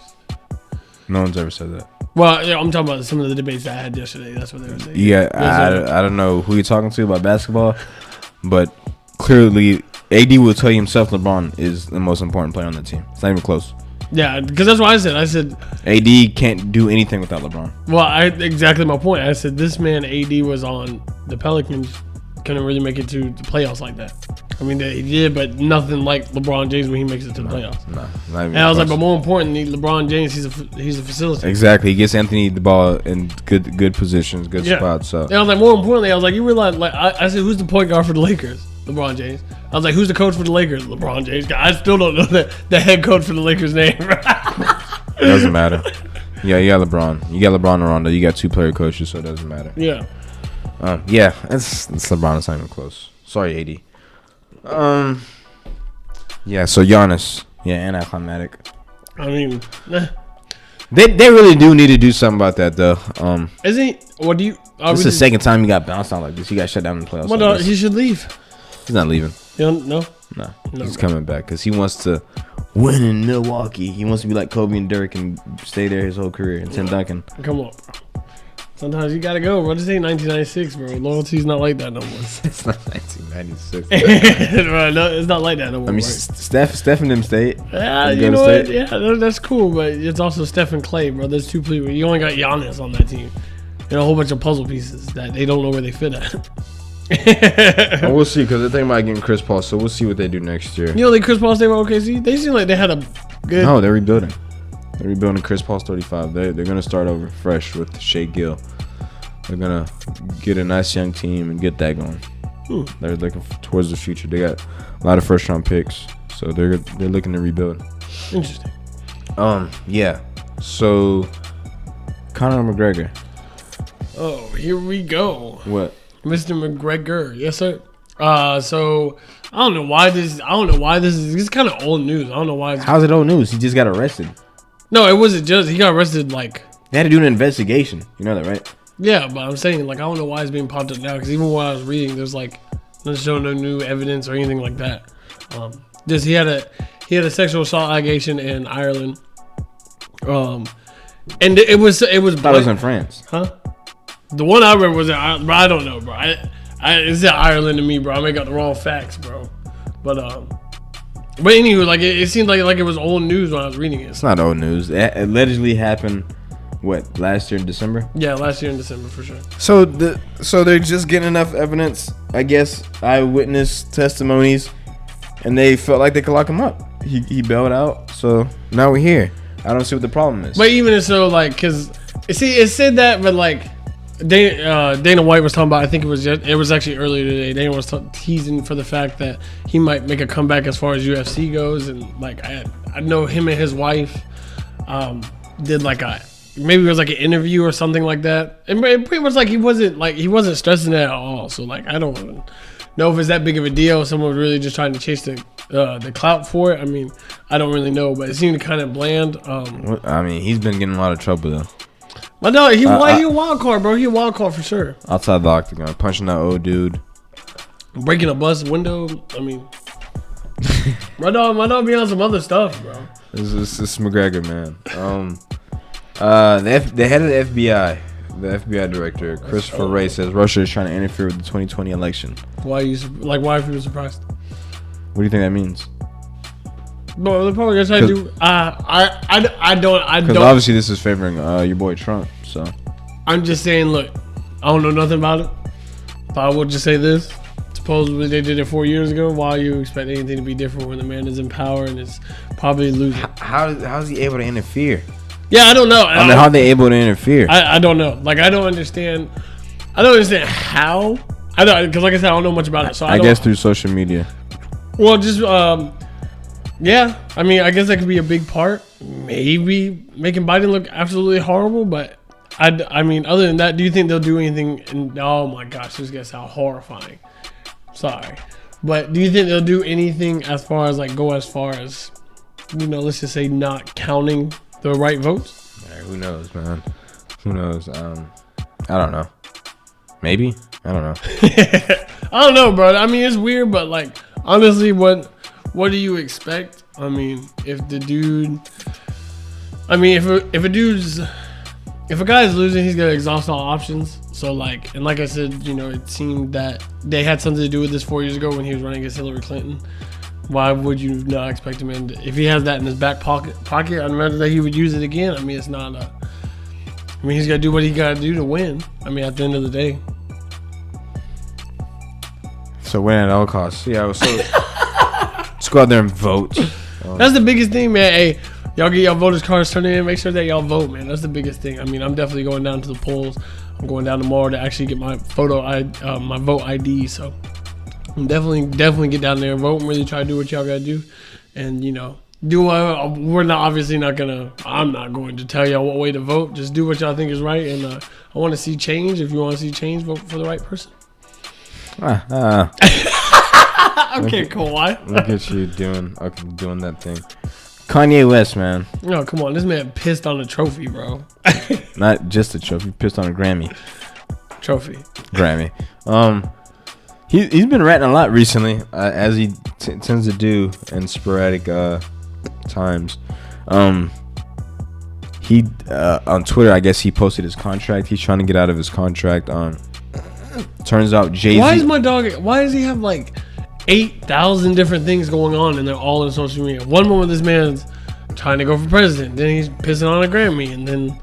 No one's ever said that. Well, yeah, I'm talking about some of the debates that I had yesterday. That's what they were saying. Yeah, I don't know who you're talking to about basketball, but clearly AD will tell you himself LeBron is the most important player on the team. It's not even close. Yeah, because that's what I said. I said AD can't do anything without LeBron. Well, exactly my point. I said this man AD was on the Pelicans couldn't really make it to the playoffs like that. I mean, he did, but nothing like LeBron James when he makes it to the playoffs. No, and I was like, but more importantly, LeBron James, he's a facilitator. Exactly, he gets Anthony the ball in good positions, good spots. So and I was like, more importantly, I was like, you realize, like, I said, who's the point guard for the Lakers? LeBron James. I was like, who's the coach for the Lakers? LeBron James. I still don't know the head coach for the Lakers' name. It doesn't matter. Yeah, you got LeBron. You got LeBron and Rondo. You got 2 player coaches, so it doesn't matter. Yeah. Yeah, it's LeBron. It's not even close. Sorry, AD. Yeah, so Giannis. Yeah, anticlimactic. I mean, They really do need to do something about that, though. Isn't he? What do you? This is the second time he got bounced out like this. He got shut down in the playoffs. Well, he should leave. He's not leaving. You don't know? No, he's coming back because he wants to win in Milwaukee. He wants to be like Kobe and Dirk and stay there his whole career. And Tim Duncan. Come on, bro. Sometimes you gotta go, bro. This ain't 1996, bro. Loyalty's not like that no more. It's not 1996. Bro, no, it's not like that no more. I mean, right? Steph and them stayed. Yeah, you know what? Yeah, that's cool, but it's also Steph and Clay, bro. There's 2 people. You only got Giannis on that team. And a whole bunch of puzzle pieces that they don't know where they fit at. Well, we'll see, because they're thinking about getting Chris Paul, so we'll see what they do next year. You know, like Chris Paul stay with OKC? They seem like they had a good... No, they're rebuilding. They're rebuilding. Chris Paul's 35. They're going to start over fresh with Shea Gill. They're going to get a nice young team and get that going. They're looking towards the future. They got a lot of first-round picks, so they're looking to rebuild. Interesting. Yeah. So, Conor McGregor. Oh, here we go. What? Mr. McGregor. Yes, sir. So I don't know why this is. It's kind of old news. I don't know why. How's it old news? He just got arrested. No, it wasn't just. He got arrested like. They had to do an investigation. You know that, right? Yeah, but I'm saying like I don't know why it's being popped up now because even while I was reading, there's like there's no new evidence or anything like that. Just he had a sexual assault allegation in Ireland. And it was. I thought it was in France. Huh? The one I read was in Ireland, bro. I don't know, bro. It's in Ireland to me, bro. I may got the wrong facts, bro. But anyway, like it seemed like it was old news when I was reading it. It's not old news. It allegedly happened. What, last year in December? Yeah, last year in December for sure. So they're just getting enough evidence, I guess, eyewitness testimonies, and they felt like they could lock him up. He bailed out, so now we're here. I don't see what the problem is. But even so, like, cause it said that, but like. Dana White was talking about. I think it was actually earlier today. Dana was teasing for the fact that he might make a comeback as far as UFC goes, and like I know him and his wife did like maybe it was like an interview or something like that, and pretty much like he wasn't stressing it at all. So like I don't know if it's that big of a deal. Someone was really just trying to chase the clout for it. I mean, I don't really know, but it seemed kind of bland. I mean, he's been getting a lot of trouble though. But no, he a wild card, bro. He a wild card for sure. Outside the octagon, punching that old dude, breaking a bus window. I mean, my dog be on some other stuff, bro. This is McGregor, man. The head of the FBI director, Christopher Wray, says Russia is trying to interfere with the 2020 election. Why are you surprised? What do you think that means? No, they're probably gonna try to do. I don't. Because obviously this is favoring your boy Trump. So I'm just saying. Look, I don't know nothing about it, but I will just say this: supposedly they did it 4 years ago. Why you expect anything to be different when the man is in power and is probably losing? How's he able to interfere? Yeah, I don't know. I mean, how are they able to interfere? I don't know. Like I don't understand how. I don't because like I said, I don't know much about it. So I guess through social media. Well, just yeah, I mean, I guess that could be a big part. Maybe making Biden look absolutely horrible, but I mean, other than that, do you think they'll do anything? Oh my gosh, this gets how horrifying. Sorry, but do you think they'll do anything as far as let's just say not counting the right votes? Yeah, who knows, man? Who knows? I don't know. Maybe I don't know. I don't know, bro. I mean, it's weird, but like honestly, what do you expect? I mean, if a guy is losing, he's gonna exhaust all options. So like I said, it seemed that they had something to do with this 4 years ago when he was running against Hillary Clinton. Why would you not expect him? And if he has that in his back pocket, I'd imagine that he would use it again. I mean, it's not he's got to do what he got to do to win. I mean, at the end of the day. So win at all costs. Yeah. So let's go out there and vote. That's the biggest thing, man. Hey, y'all get y'all voters cards turned in. Make sure that y'all vote, man. That's the biggest thing. I mean, I'm definitely going down to the polls. I'm going down tomorrow to actually get my my vote ID. So I'm definitely get down there and vote and really try to do what y'all gotta do, and we're not obviously not gonna. I'm not going to tell y'all what way to vote. Just do what y'all think is right, and I want to see change. If you want to see change, vote for the right person. Okay, Kawhi. Look at you doing that thing. Kanye West, man. No, come on. This man pissed on a trophy, bro. Not just a trophy. Pissed on a Grammy. Trophy. Grammy. He's been ranting a lot recently, as he tends to do in sporadic times. He on Twitter, I guess he posted his contract. He's trying to get out of his contract. Turns out Jay-Z. Why does he have like 8,000 different things going on and they're all in social media? One moment this man's trying to go for president, then he's pissing on a Grammy, and then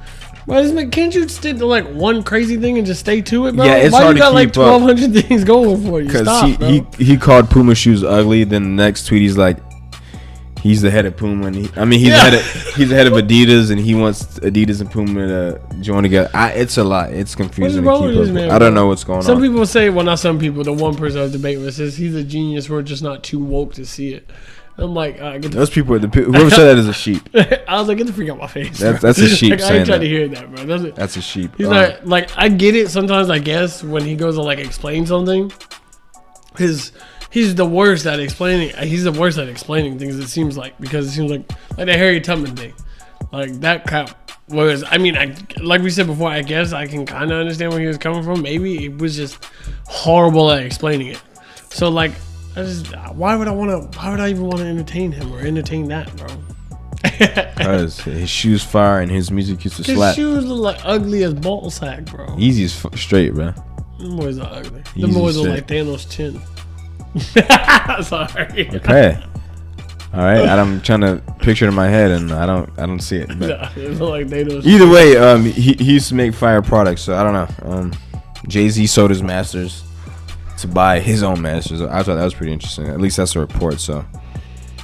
can't you stick to like one crazy thing and just stay to it, bro? Yeah, it's Why hard you got to like keep up. 1,200 things going for you? Because he called Puma shoes ugly. Then the next tweet he's like, he's the head of Puma. And he's the head of Adidas, and he wants Adidas and Puma to join together. It's a lot. It's confusing to keep up with. I don't know what's going on. Some people say, well, not some people. The one person I was debating with says he's a genius. We're just not too woke to see it. I'm like, those people. Whoever said that is a sheep. I was like, get the freak out my face. That's a sheep like, saying I ain't trying that. to hear that, bro. That's a sheep. He's not like, I get it sometimes. I guess when he goes to like explain something, he's the worst at explaining. He's the worst at explaining things. It seems like, because it seems like the Harry Tubman thing, like that crap. Whereas, I mean, like we said before, I guess I can kind of understand where he was coming from. Maybe it was just horrible at explaining it. So like, why would I even want to entertain him or entertain that, bro? Because his shoes fire and his music used to slap. His shoes look like ugly as ball sack, bro. Yeezy's straight, bro. Them boys are ugly. Them boys are like Thanos' chin. Sorry. Okay. All right. I'm trying to picture it in my head, and I don't see it. Nah, it look like Thanos. Either way, he used to make fire products, so I don't know. Jay-Z sold his masters to buy his own masters. I thought that was pretty interesting. At least that's a report. So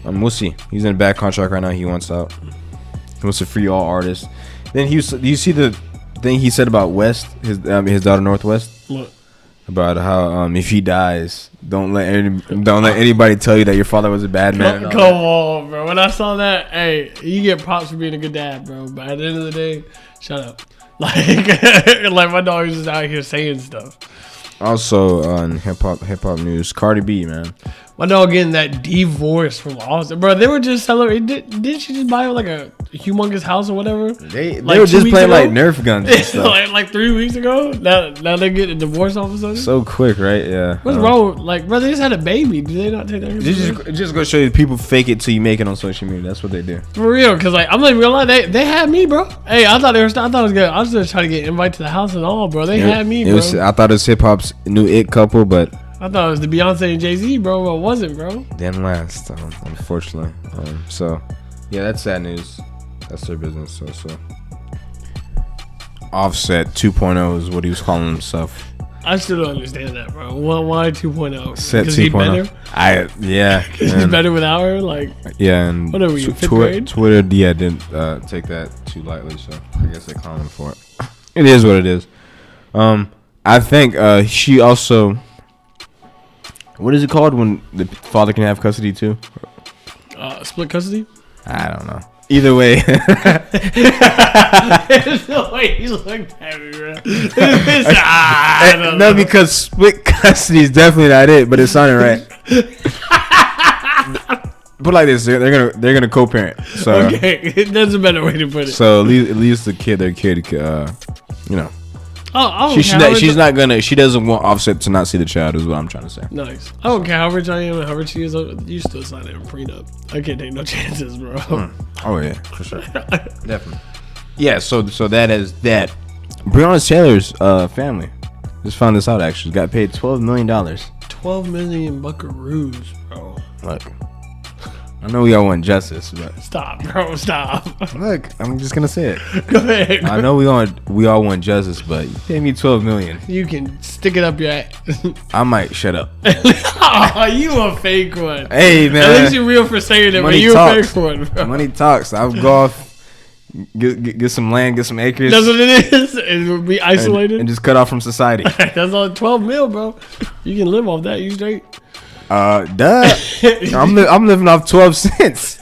we'll see. He's in a bad contract right now. He wants out. He wants to free all artists. Then do you see the thing he said about West, his daughter Northwest? What? About how if he dies, don't let anybody tell you that your father was a bad man. Come on, bro. When I saw that, hey, you get props for being a good dad, bro. But at the end of the day, shut up. Like my dog is just out here saying stuff. Also on hip hop news, Cardi B, man. My dog getting that divorce from Austin, bro. They were just celebrating. Didn't she just buy like a humongous house or whatever? They were just playing like Nerf guns and stuff. like 3 weeks ago. Now they're getting a divorce all of a sudden. So quick, right? Yeah. What's wrong? Like, bro, they just had a baby. Do they not take that? Just go show you people fake it till you make it on social media. That's what they do. For real, because like I'm not even gonna lie, they had me, bro. Hey, I thought it was good. I was just trying to get invited to the house and all, bro. They had me, bro. I thought it was hip hop's new it couple, but I thought it was the Beyonce and Jay-Z, bro, but it wasn't, bro. Didn't last, unfortunately. So, yeah, that's sad news. That's their business. So. Offset 2.0 is what he was calling himself. I still don't understand that, bro. Why 2.0? Set 2.0. He better? Yeah. Because he's better with our, like... Yeah, and... What are we, fifth grade? Twitter, didn't take that too lightly, so I guess they clowned him for it. It is what it is. I think she also... What is it called when the father can have custody too? Split custody? I don't know. Either way. It's the way he looked at me, bro. I don't know. Because split custody is definitely not it, but it sounded right. Put like this, they're gonna co-parent. So okay, that's a better way to put it. So at least their kid, she doesn't want Offset to not see the child, is what I'm trying to say. Nice. I don't care how rich I am and how rich she is, you still sign a prenup. I can't take no chances, bro. Oh yeah, for sure. Definitely. Yeah, so that is that. Breonna Taylor's family just found this out, actually. Got paid $12 million. 12 million buckaroos, bro. Look. I know we all want justice, but stop, bro. Stop. Look, I'm just gonna say it. Go ahead. I know we all want justice, but you pay me $12 million. You can stick it up your ass. I might shut up. Oh, you a fake one. Hey man, at least you're real for saying it, but you a fake one, bro. Money talks. I'll go off, get some land, get some acres. That's what it is. It would be isolated and just cut off from society. That's all. 12 mil, bro. You can live off that. You straight. Duh. I'm living off 12 cents.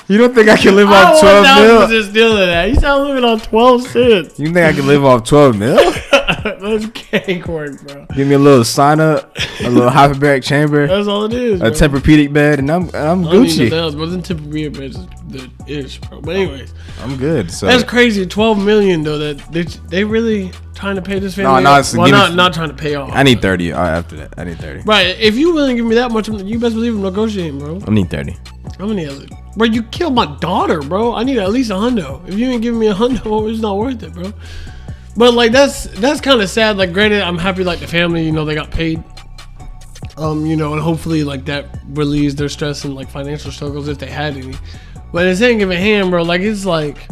You don't think I can live off 12 mil? Just stealing that. You sound living on 12 cents. You think I can live off 12 mil? That's cake work, bro. Give me a little sauna, a little hyperbaric chamber. That's all it is, a Tempur-Pedic bed, and I'm Gucci. But then Tempur-Pedic bed is the ish, bro. But anyways, I'm good. So that's crazy. 12 million though. That they really trying to pay this family. No, not trying to pay off. I need 30 after that. I need 30. Right. If you willing to give me that much, you best believe I'm negotiating, bro. I need 30. How many of it? Bro, you killed my daughter, bro. I need at least $100. If you ain't giving me $100, it's not worth it, bro. But like that's kind of sad. Like, granted, I'm happy like the family, you know, they got paid. And hopefully like that relieves their stress and like financial struggles if they had any. But at the same given hand, bro, like it's like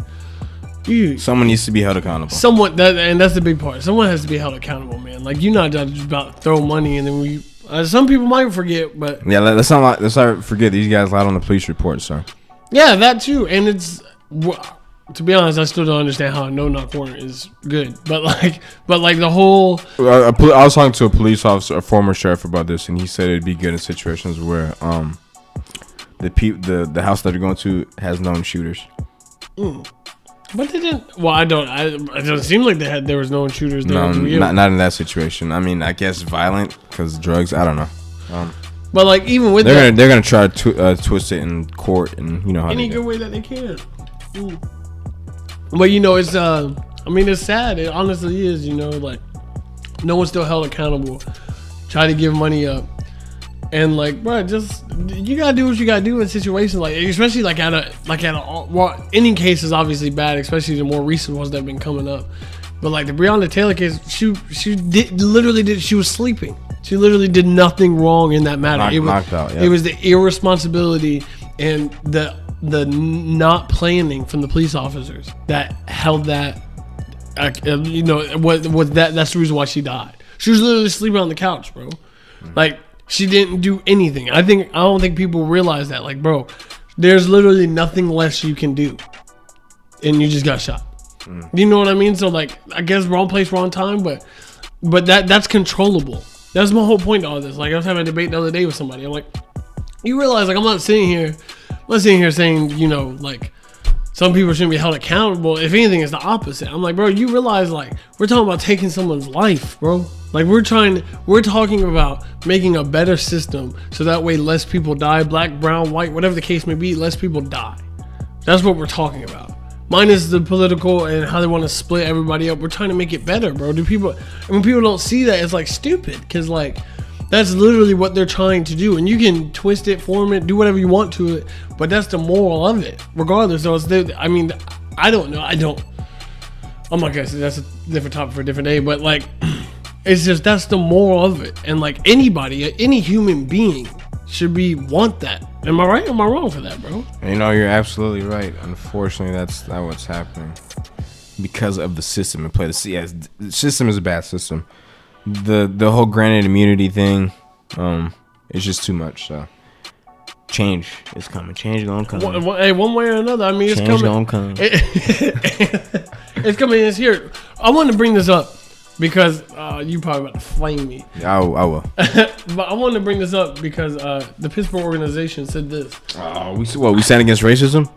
someone needs to be held accountable. And that's the big part. Someone has to be held accountable, man. Like you're not just about to throw money and then some people might forget, but yeah, let's not forget these guys lied on the police report, sir. Yeah, that too. And it's, to be honest, I still don't understand how a no-knock warrant is good. But like the whole. I was talking to a police officer, a former sheriff, about this, and he said it'd be good in situations where the house that you're going to has known shooters. But they didn't. Well, it doesn't seem like there was no shooters there. No, not in that situation. I mean, I guess violent because drugs. I don't know. But like even with they're gonna try to twist it in court, and you know how any good way that they can. But it's it's sad. It honestly is. Like no one's still held accountable. Try to give money up. And like, bro, just you gotta do what you gotta do in situations like, especially any case is obviously bad, especially the more recent ones that have been coming up. But like the Breonna Taylor case, she was sleeping. She literally did nothing wrong in that matter. Knocked out. Yeah. It was the irresponsibility and the not planning from the police officers that held that. That's the reason why she died. She was literally sleeping on the couch, bro. Like. She didn't do anything. I don't think people realize that. Like, bro, there's literally nothing less you can do, and you just got shot. You know what I mean? So like, I guess wrong place, wrong time, but that's controllable. That's my whole point to all this. Like, I was having a debate the other day with somebody. I'm like, you realize like I'm not sitting here saying like some people shouldn't be held accountable. If anything, it's the opposite. I'm like, bro, you realize like we're talking about taking someone's life, bro. Like we're talking about making a better system so that way less people die, black, brown, white, whatever the case may be, less people die. That's what we're talking about. Minus the political and how they want to split everybody up. We're trying to make it better, bro. When people don't see that, it's like stupid because like that's literally what they're trying to do. And you can twist it, form it, do whatever you want to it, but that's the moral of it, regardless. So I don't know. I'm not gonna say that's a different topic for a different day, but like it's just that's the moral of it. And like any human being should want that. Am I right or am I wrong for that, bro? You're absolutely right. Unfortunately, that's not what's happening because of the system in play. The system is a bad system. The whole granted immunity thing, it's just too much. So change is coming. Change gonna come. One way or another. I mean, it's coming. Gonna come. It's coming. It's here. I wanted to bring this up because you probably about to flame me. I will. But I wanted to bring this up because the Pittsburgh organization said this. We stand against racism?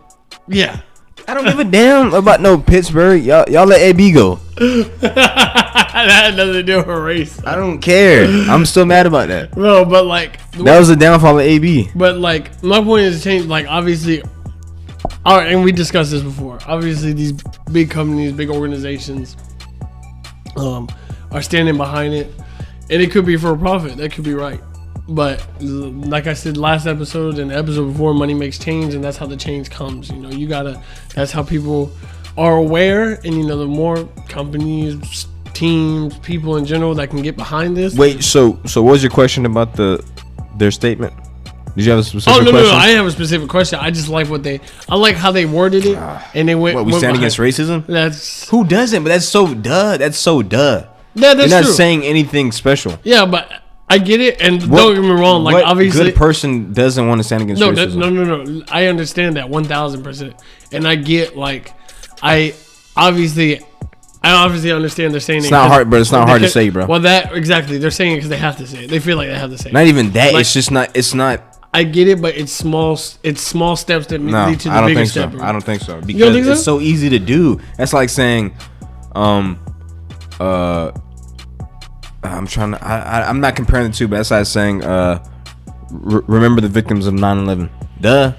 Yeah. I don't give a damn about no Pittsburgh. Y'all let AB go. That had nothing to do with race. I don't care. I'm still mad about that. No, but like that was the downfall of AB. But like my point is to change. Like obviously, all right, and we discussed this before. Obviously, these big companies, big organizations, are standing behind it, and it could be for a profit. That could be right. But like I said last episode and the episode before, money makes change, and that's how the change comes. That's how people are aware, and the more companies, teams, people in general that can get behind this. Wait, so what was your question about their statement? Did you have a specific question? No, I have a specific question. I just like I like how they worded it, and they went. What, we stand against racism? Who doesn't? But that's so duh. Yeah, that's You're not true. saying anything special. Yeah, but I get it, and don't get me wrong. Like, obviously, good person doesn't want to stand against racism. No. I understand that 1,000%, and I get I obviously understand they're saying it's not hard, but it's not hard to say, bro. Well, that exactly, they're saying it because they have to say it. They feel like they have to say it. Not even that. It's just not. It's not. I get it, but it's small steps that lead to the bigger step. I don't think so. Because it's so easy to do. That's like saying, I'm not comparing the two, but that's like saying, remember the victims of 9/11. Duh.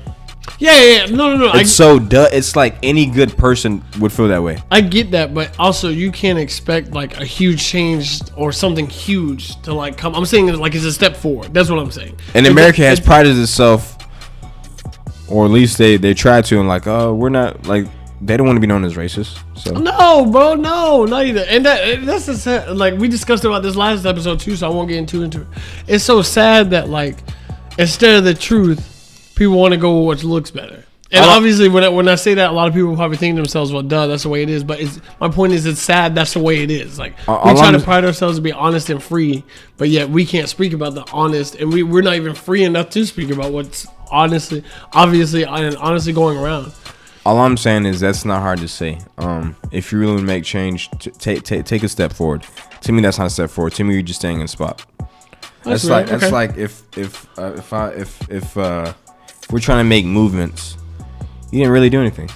Yeah. No. It's so duh. It's like any good person would feel that way. I get that, but also you can't expect like a huge change or something huge to like come. I'm saying like it's a step forward. That's what I'm saying. And America has prided itself, or at least they try to, and like, oh, we're not like, they don't want to be known as racist. So no, bro, no, not either. And that's the sad, like we discussed about this last episode too, so I won't get into it. It's so sad that like instead of the truth, people want to go with what looks better. And obviously, when I say that, a lot of people probably think to themselves, well, duh, that's the way it is. But my point is, it's sad that's the way it is. Like, we try to pride ourselves to be honest and free, but yet we can't speak about the honest, and we're not even free enough to speak about what's obviously going around. All I'm saying is that's not hard to say. If you really want to make change, take a step forward. To me, that's not a step forward. To me, you're just staying in the spot. That's like okay. That's like if we're trying to make movements. You didn't really do anything.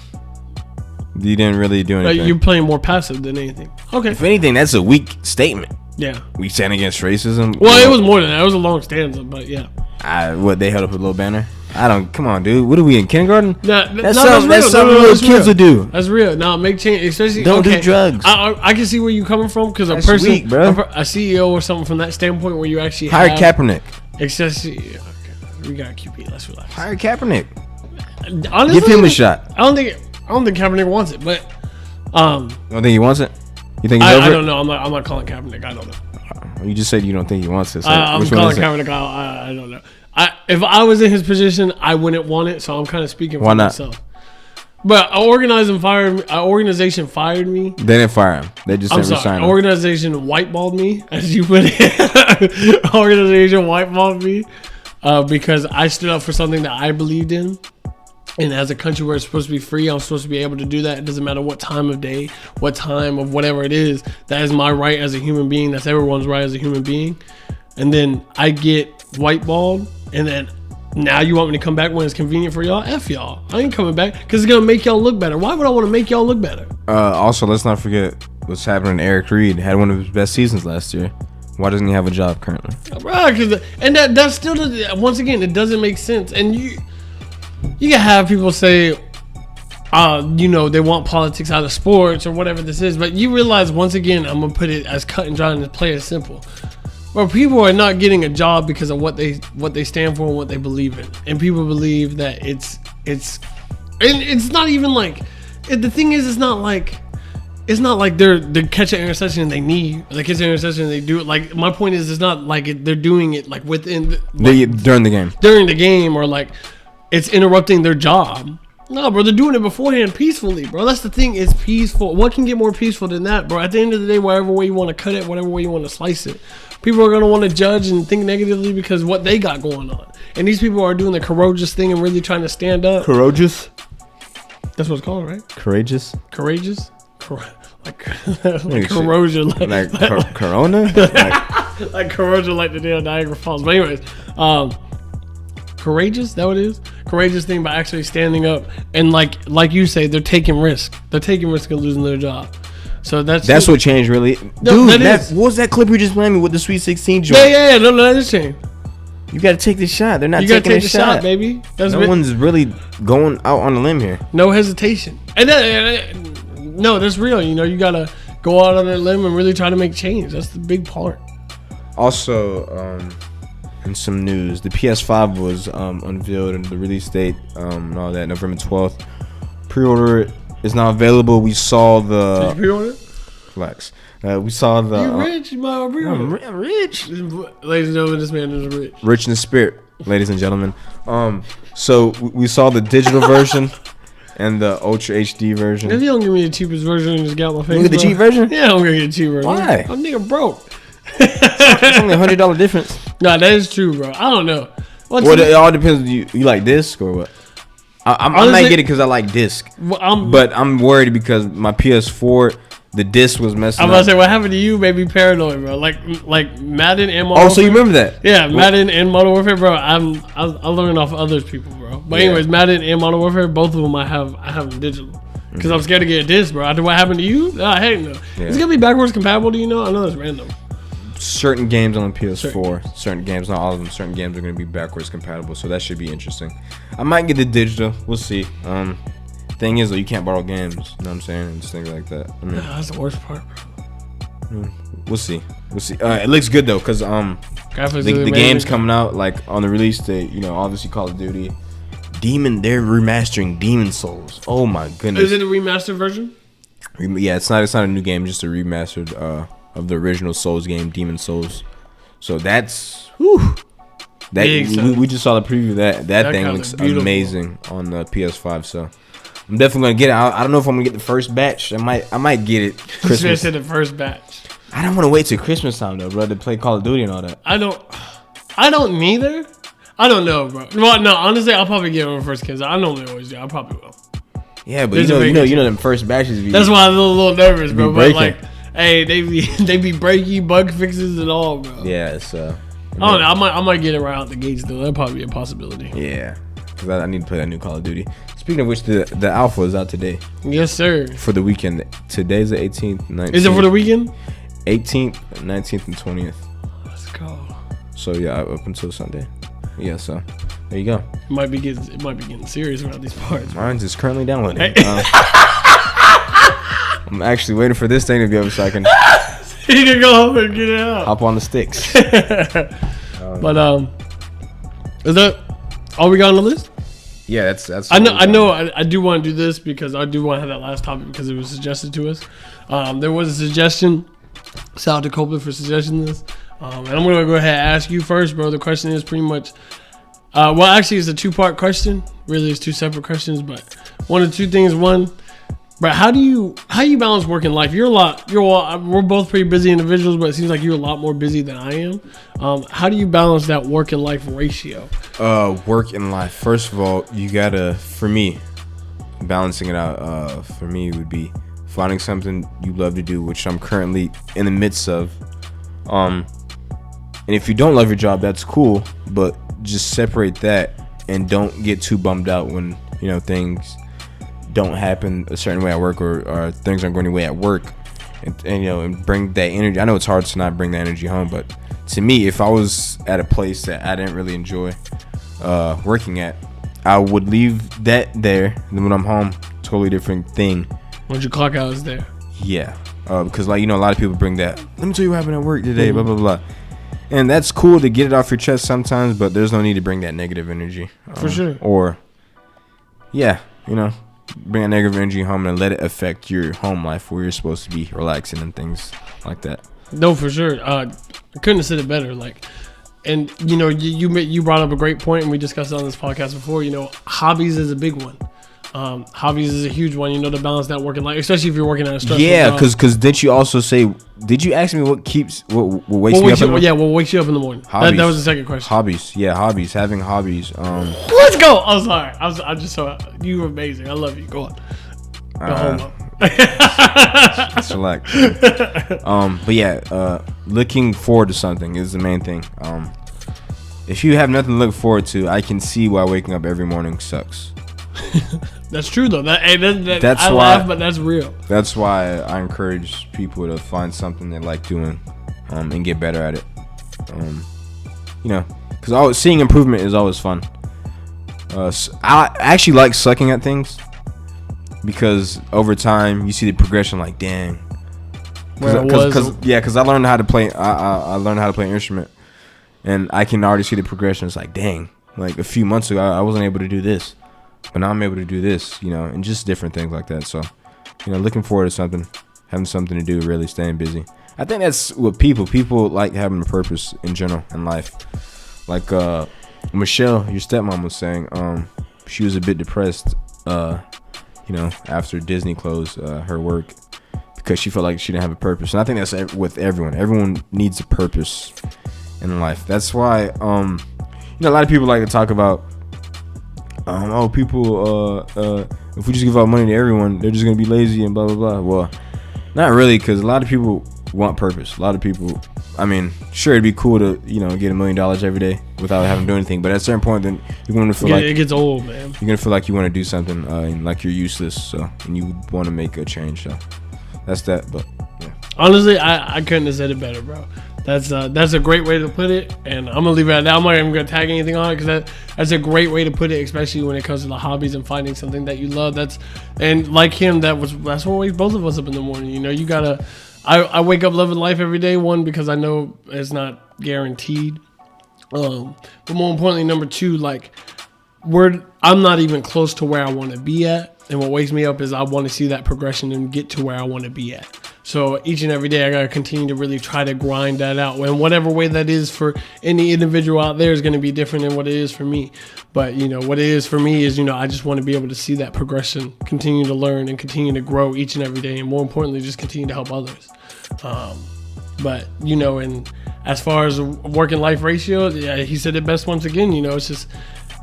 You're playing more passive than anything. Okay. If anything, that's a weak statement. Yeah. We stand against racism. Well, it was more than that. It was a long stanza, but yeah. What, they held up a little banner? Come on, dude. What are we in kindergarten? That's something little kids would do. That's real. No, make change. Especially don't do drugs. I can see where you're coming from because a CEO or something from that standpoint where you actually hire Kaepernick. Okay. We got QB. Let's relax. Hire Kaepernick. Honestly, give him a shot. I don't think Kaepernick wants it, but you don't think he wants it? You think he's over I don't know. I'm not calling Kaepernick. I don't know. You just said you don't think he wants it. So I'm calling Kaepernick. I don't know. If I was in his position, I wouldn't want it. So I'm kind of speaking for myself. But an organization fired me. They didn't fire him. They just didn't resign him. An organization whiteballed me, as you put it. Organization whiteballed me because I stood up for something that I believed in. And as a country where it's supposed to be free, I'm supposed to be able to do that. It doesn't matter what time of day, what time of whatever it is. That is my right as a human being. That's everyone's right as a human being. And then I get whiteballed, and then now you want me to come back when it's convenient for y'all? F y'all. I ain't coming back because it's going to make y'all look better. Why would I want to make y'all look better? Also, let's not forget what's happening. Eric Reed had one of his best seasons last year. Why doesn't he have a job currently? Right, and that's still, once again, it doesn't make sense. And you can have people say, they want politics out of sports or whatever this is, but you realize, once again, I'm gonna put it as cut and dry and play it simple. Where people are not getting a job because of what they stand for and what they believe in, and people believe that it's not even like the thing is, it's not like they're catching an interception and they catch an interception and they do it. Like, my point is, it's not like they're doing it like within during the game or like it's interrupting their job. No, bro, they're doing it beforehand peacefully, bro. That's the thing. It's peaceful. What can get more peaceful than that, bro? At the end of the day, whatever way you want to cut it, whatever way you want to slice it, people are going to want to judge and think negatively because of what they got going on. And these people are doing the courageous thing and really trying to stand up. Courageous? That's what it's called, right? Courageous? Courageous? Like corrosion. Like corona? Like corrosion like the damn Niagara Falls. But anyways, courageous, that what it is? Courageous thing by actually standing up and like you say, they're taking risk. They're taking risk of losing their job. So that's what changed, really. No, dude, what was that clip you just played me with the Sweet 16 joint? Yeah, no, that is changed. You got to take the shot. They're not taking the shot. You got to take the shot, baby. No one's really going out on a limb here. No hesitation. And no, that's real. You got to go out on a limb and really try to make change. That's the big part. Also, in some news, the PS5 was unveiled and the release date and all that, November 12th. Pre-order is now available. We saw the... Did you pre-order it? Relax. We saw the. You rich, my real. I'm rich. Ladies and gentlemen, this man is rich. Rich in the spirit, ladies and gentlemen. So we saw the digital version and the Ultra HD version. If you don't give me the cheapest version and just get out my face, You get the cheap version? Yeah, I'm gonna get the cheap version. Why? I'm nigga broke. It's only $100 difference. Nah, that is true, bro. I don't know. Well, it all depends. You like disc or what? I might get it because I like disc. Well, but I'm worried because my PS4, the disc was messing up. I'm about to say, what happened to you made me paranoid, bro. Like Madden and Modern Warfare. Oh, so you remember that? Yeah, Madden and Modern Warfare, bro. I learned off other people, bro. But anyways, Madden and Modern Warfare, both of them I have them digital. Because I'm scared to get a disc, bro. After what happened to you? Nah, heck no. Yeah. It's going to be backwards compatible, do you know? I know that's random. Certain games on the PS4, certain games, not all of them, certain games are going to be backwards compatible, so that should be interesting. I might get the digital. We'll see. Thing is, though, you can't borrow games. You know what I'm saying? And just things like that. I mean, that's the worst part, bro. We'll see. It looks good, though, because the game's coming out, like, on the release date, you know, obviously Call of Duty. They're remastering Demon Souls. Oh, my goodness. Is it a remastered version? Yeah, it's not a new game, just a remastered of the original Souls game, Demon Souls. So that's we just saw the preview of that thing looks amazing on the PS5. So I'm definitely gonna get it. I don't know if I'm gonna get the first batch. I might get it Christmas. The first batch. I don't want to wait till Christmas time though, bro, to play Call of Duty and all that. I don't neither. I don't know, bro. Well, no, honestly, I'll probably get it when it first comes out. I normally always do. I probably will. Yeah, but you know them first batches. That's why I'm a little nervous, bro. But like, hey, they be breaky, bug fixes and all, bro. Yeah, it's I don't know. I might get it right out the gates though. That'd probably be a possibility. Yeah, because I need to play that new Call of Duty. Speaking of which, the alpha is out today. Yes, sir. For the weekend. Today's the 18th, 19th. Is it for the weekend? 18th, 19th, and 20th. Let's go. So yeah, up until Sunday. Yeah, so there you go. It might be getting serious around these parts. Mine's is currently downloading. I'm actually waiting for this thing to be over so I can. You can go home and get it out. Hop on the sticks. But is that all we got on the list? Yeah, that's. I know. I do want to do this because I do want to have that last topic because it was suggested to us. There was a suggestion. Shout out to Copeland for suggesting this. And I'm going to go ahead and ask you first, bro. The question is pretty much, well, actually, it's a two-part question. Really, it's two separate questions, but one of two things. One, bro, how do you balance work and life? We're both pretty busy individuals, but it seems like you're a lot more busy than I am. How do you balance that work and life ratio? Work and life. First of all, you gotta, for me, balancing it out. For me, would be finding something you love to do, which I'm currently in the midst of. And if you don't love your job, that's cool, but just separate that and don't get too bummed out when, you know, things don't happen a certain way at work or things aren't going your way at work, and you know, and bring that energy. I know it's hard to not bring that energy home, but to me, if I was at a place that I didn't really enjoy working at, I would leave that there, and then when I'm home, totally different thing. Once your clock out is there. Yeah. Because, like, you know, a lot of people bring that, let me tell you what happened at work today, blah, blah, blah. And that's cool to get it off your chest sometimes, but there's no need to bring that negative energy. For sure. Or, yeah, you know, bring that negative energy home and let it affect your home life where you're supposed to be relaxing and things like that. No, for sure. I couldn't have said it better. Like, and, you know, you brought up a great point, and we discussed it on this podcast before. You know, hobbies is a big one. Hobbies is a huge one, you know, to balance that work and life, especially if you're working at a stressful job. because did you also say? Did you ask me what wakes me up? What wakes you up in the morning? That was the second question. Hobbies, having hobbies. Let's go. I'm sorry. I just saw you were amazing. I love you. Go on. Just relax. But yeah, looking forward to something is the main thing. If you have nothing to look forward to, I can see why waking up every morning sucks. That's true though. That's I why, laugh, but that's real. That's why I encourage people to find something they like doing, and get better at it. You know, because seeing improvement is always fun. I actually like sucking at things because over time you see the progression. Like, dang, because I learned how to play. I learned how to play an instrument, and I can already see the progression. It's like, dang, like a few months ago I wasn't able to do this. But now I'm able to do this, you know, and just different things like that. So, you know, looking forward to something. having something to do, really staying busy. I think that's what people like having a purpose in general in life. Like Michelle, your stepmom, was saying, she was a bit depressed, after Disney closed her work because she felt like she didn't have a purpose. And I think that's with everyone. Everyone needs a purpose in life. That's why, a lot of people like to talk about, if we just give out money to everyone, they're just gonna be lazy and blah blah blah. Well, not really, because a lot of people want purpose. A lot of people, sure, it'd be cool to get $1 million every day without having to do anything. But at a certain point, then you're gonna feel like it gets old, man. You're gonna feel like you want to do something, and like you're useless. So, and you want to make a change. So, that's that. But yeah. Honestly, I couldn't have said it better, bro. That's a great way to put it, and I'm gonna leave it at that. I'm not even gonna tag anything on it because that's a great way to put it, especially when it comes to the hobbies and finding something that you love. And like him, that's what wakes both of us up in the morning. You gotta. I wake up loving life every day. One, because I know it's not guaranteed, but more importantly, number two, I'm not even close to where I want to be at, and what wakes me up is I want to see that progression and get to where I want to be at. So each and every day, I got to continue to really try to grind that out. And whatever way that is for any individual out there is going to be different than what it is for me. But, what it is for me is, I just want to be able to see that progression, continue to learn and continue to grow each and every day. And more importantly, just continue to help others. But, and as far as work and life ratio, yeah, he said it best once again, it's just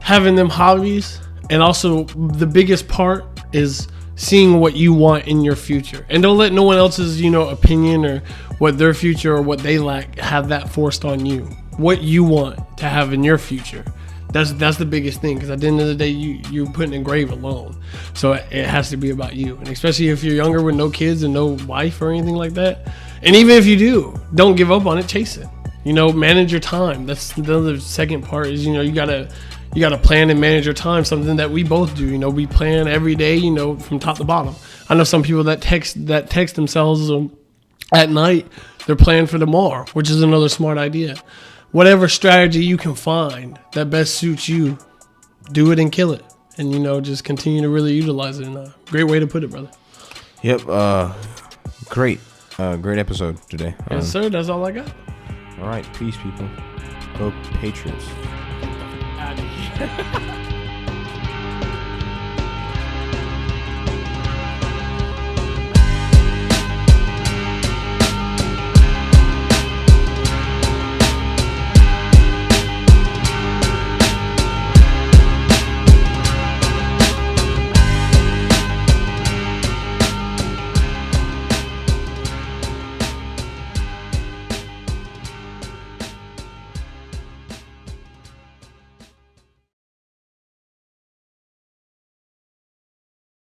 having them hobbies. And also the biggest part is seeing what you want in your future, and don't let no one else's opinion or what their future or what they lack have that forced on you. What you want to have in your future, that's the biggest thing, because at the end of the day, you're putting in grave alone, so it has to be about you. And especially if you're younger with no kids and no wife or anything like that, and even if you do, don't give up on it, chase it. Manage your time. That's the other second part is you gotta plan and manage your time, something that we both do. We plan every day, from top to bottom. I know some people that text themselves at night, they're planning for tomorrow, which is another smart idea. Whatever strategy you can find that best suits you, do it and kill it. And, just continue to really utilize it. And great way to put it, brother. Yep. Great episode today. Yes, sir. That's all I got. All right. Peace, people. Go Patriots. Out of here.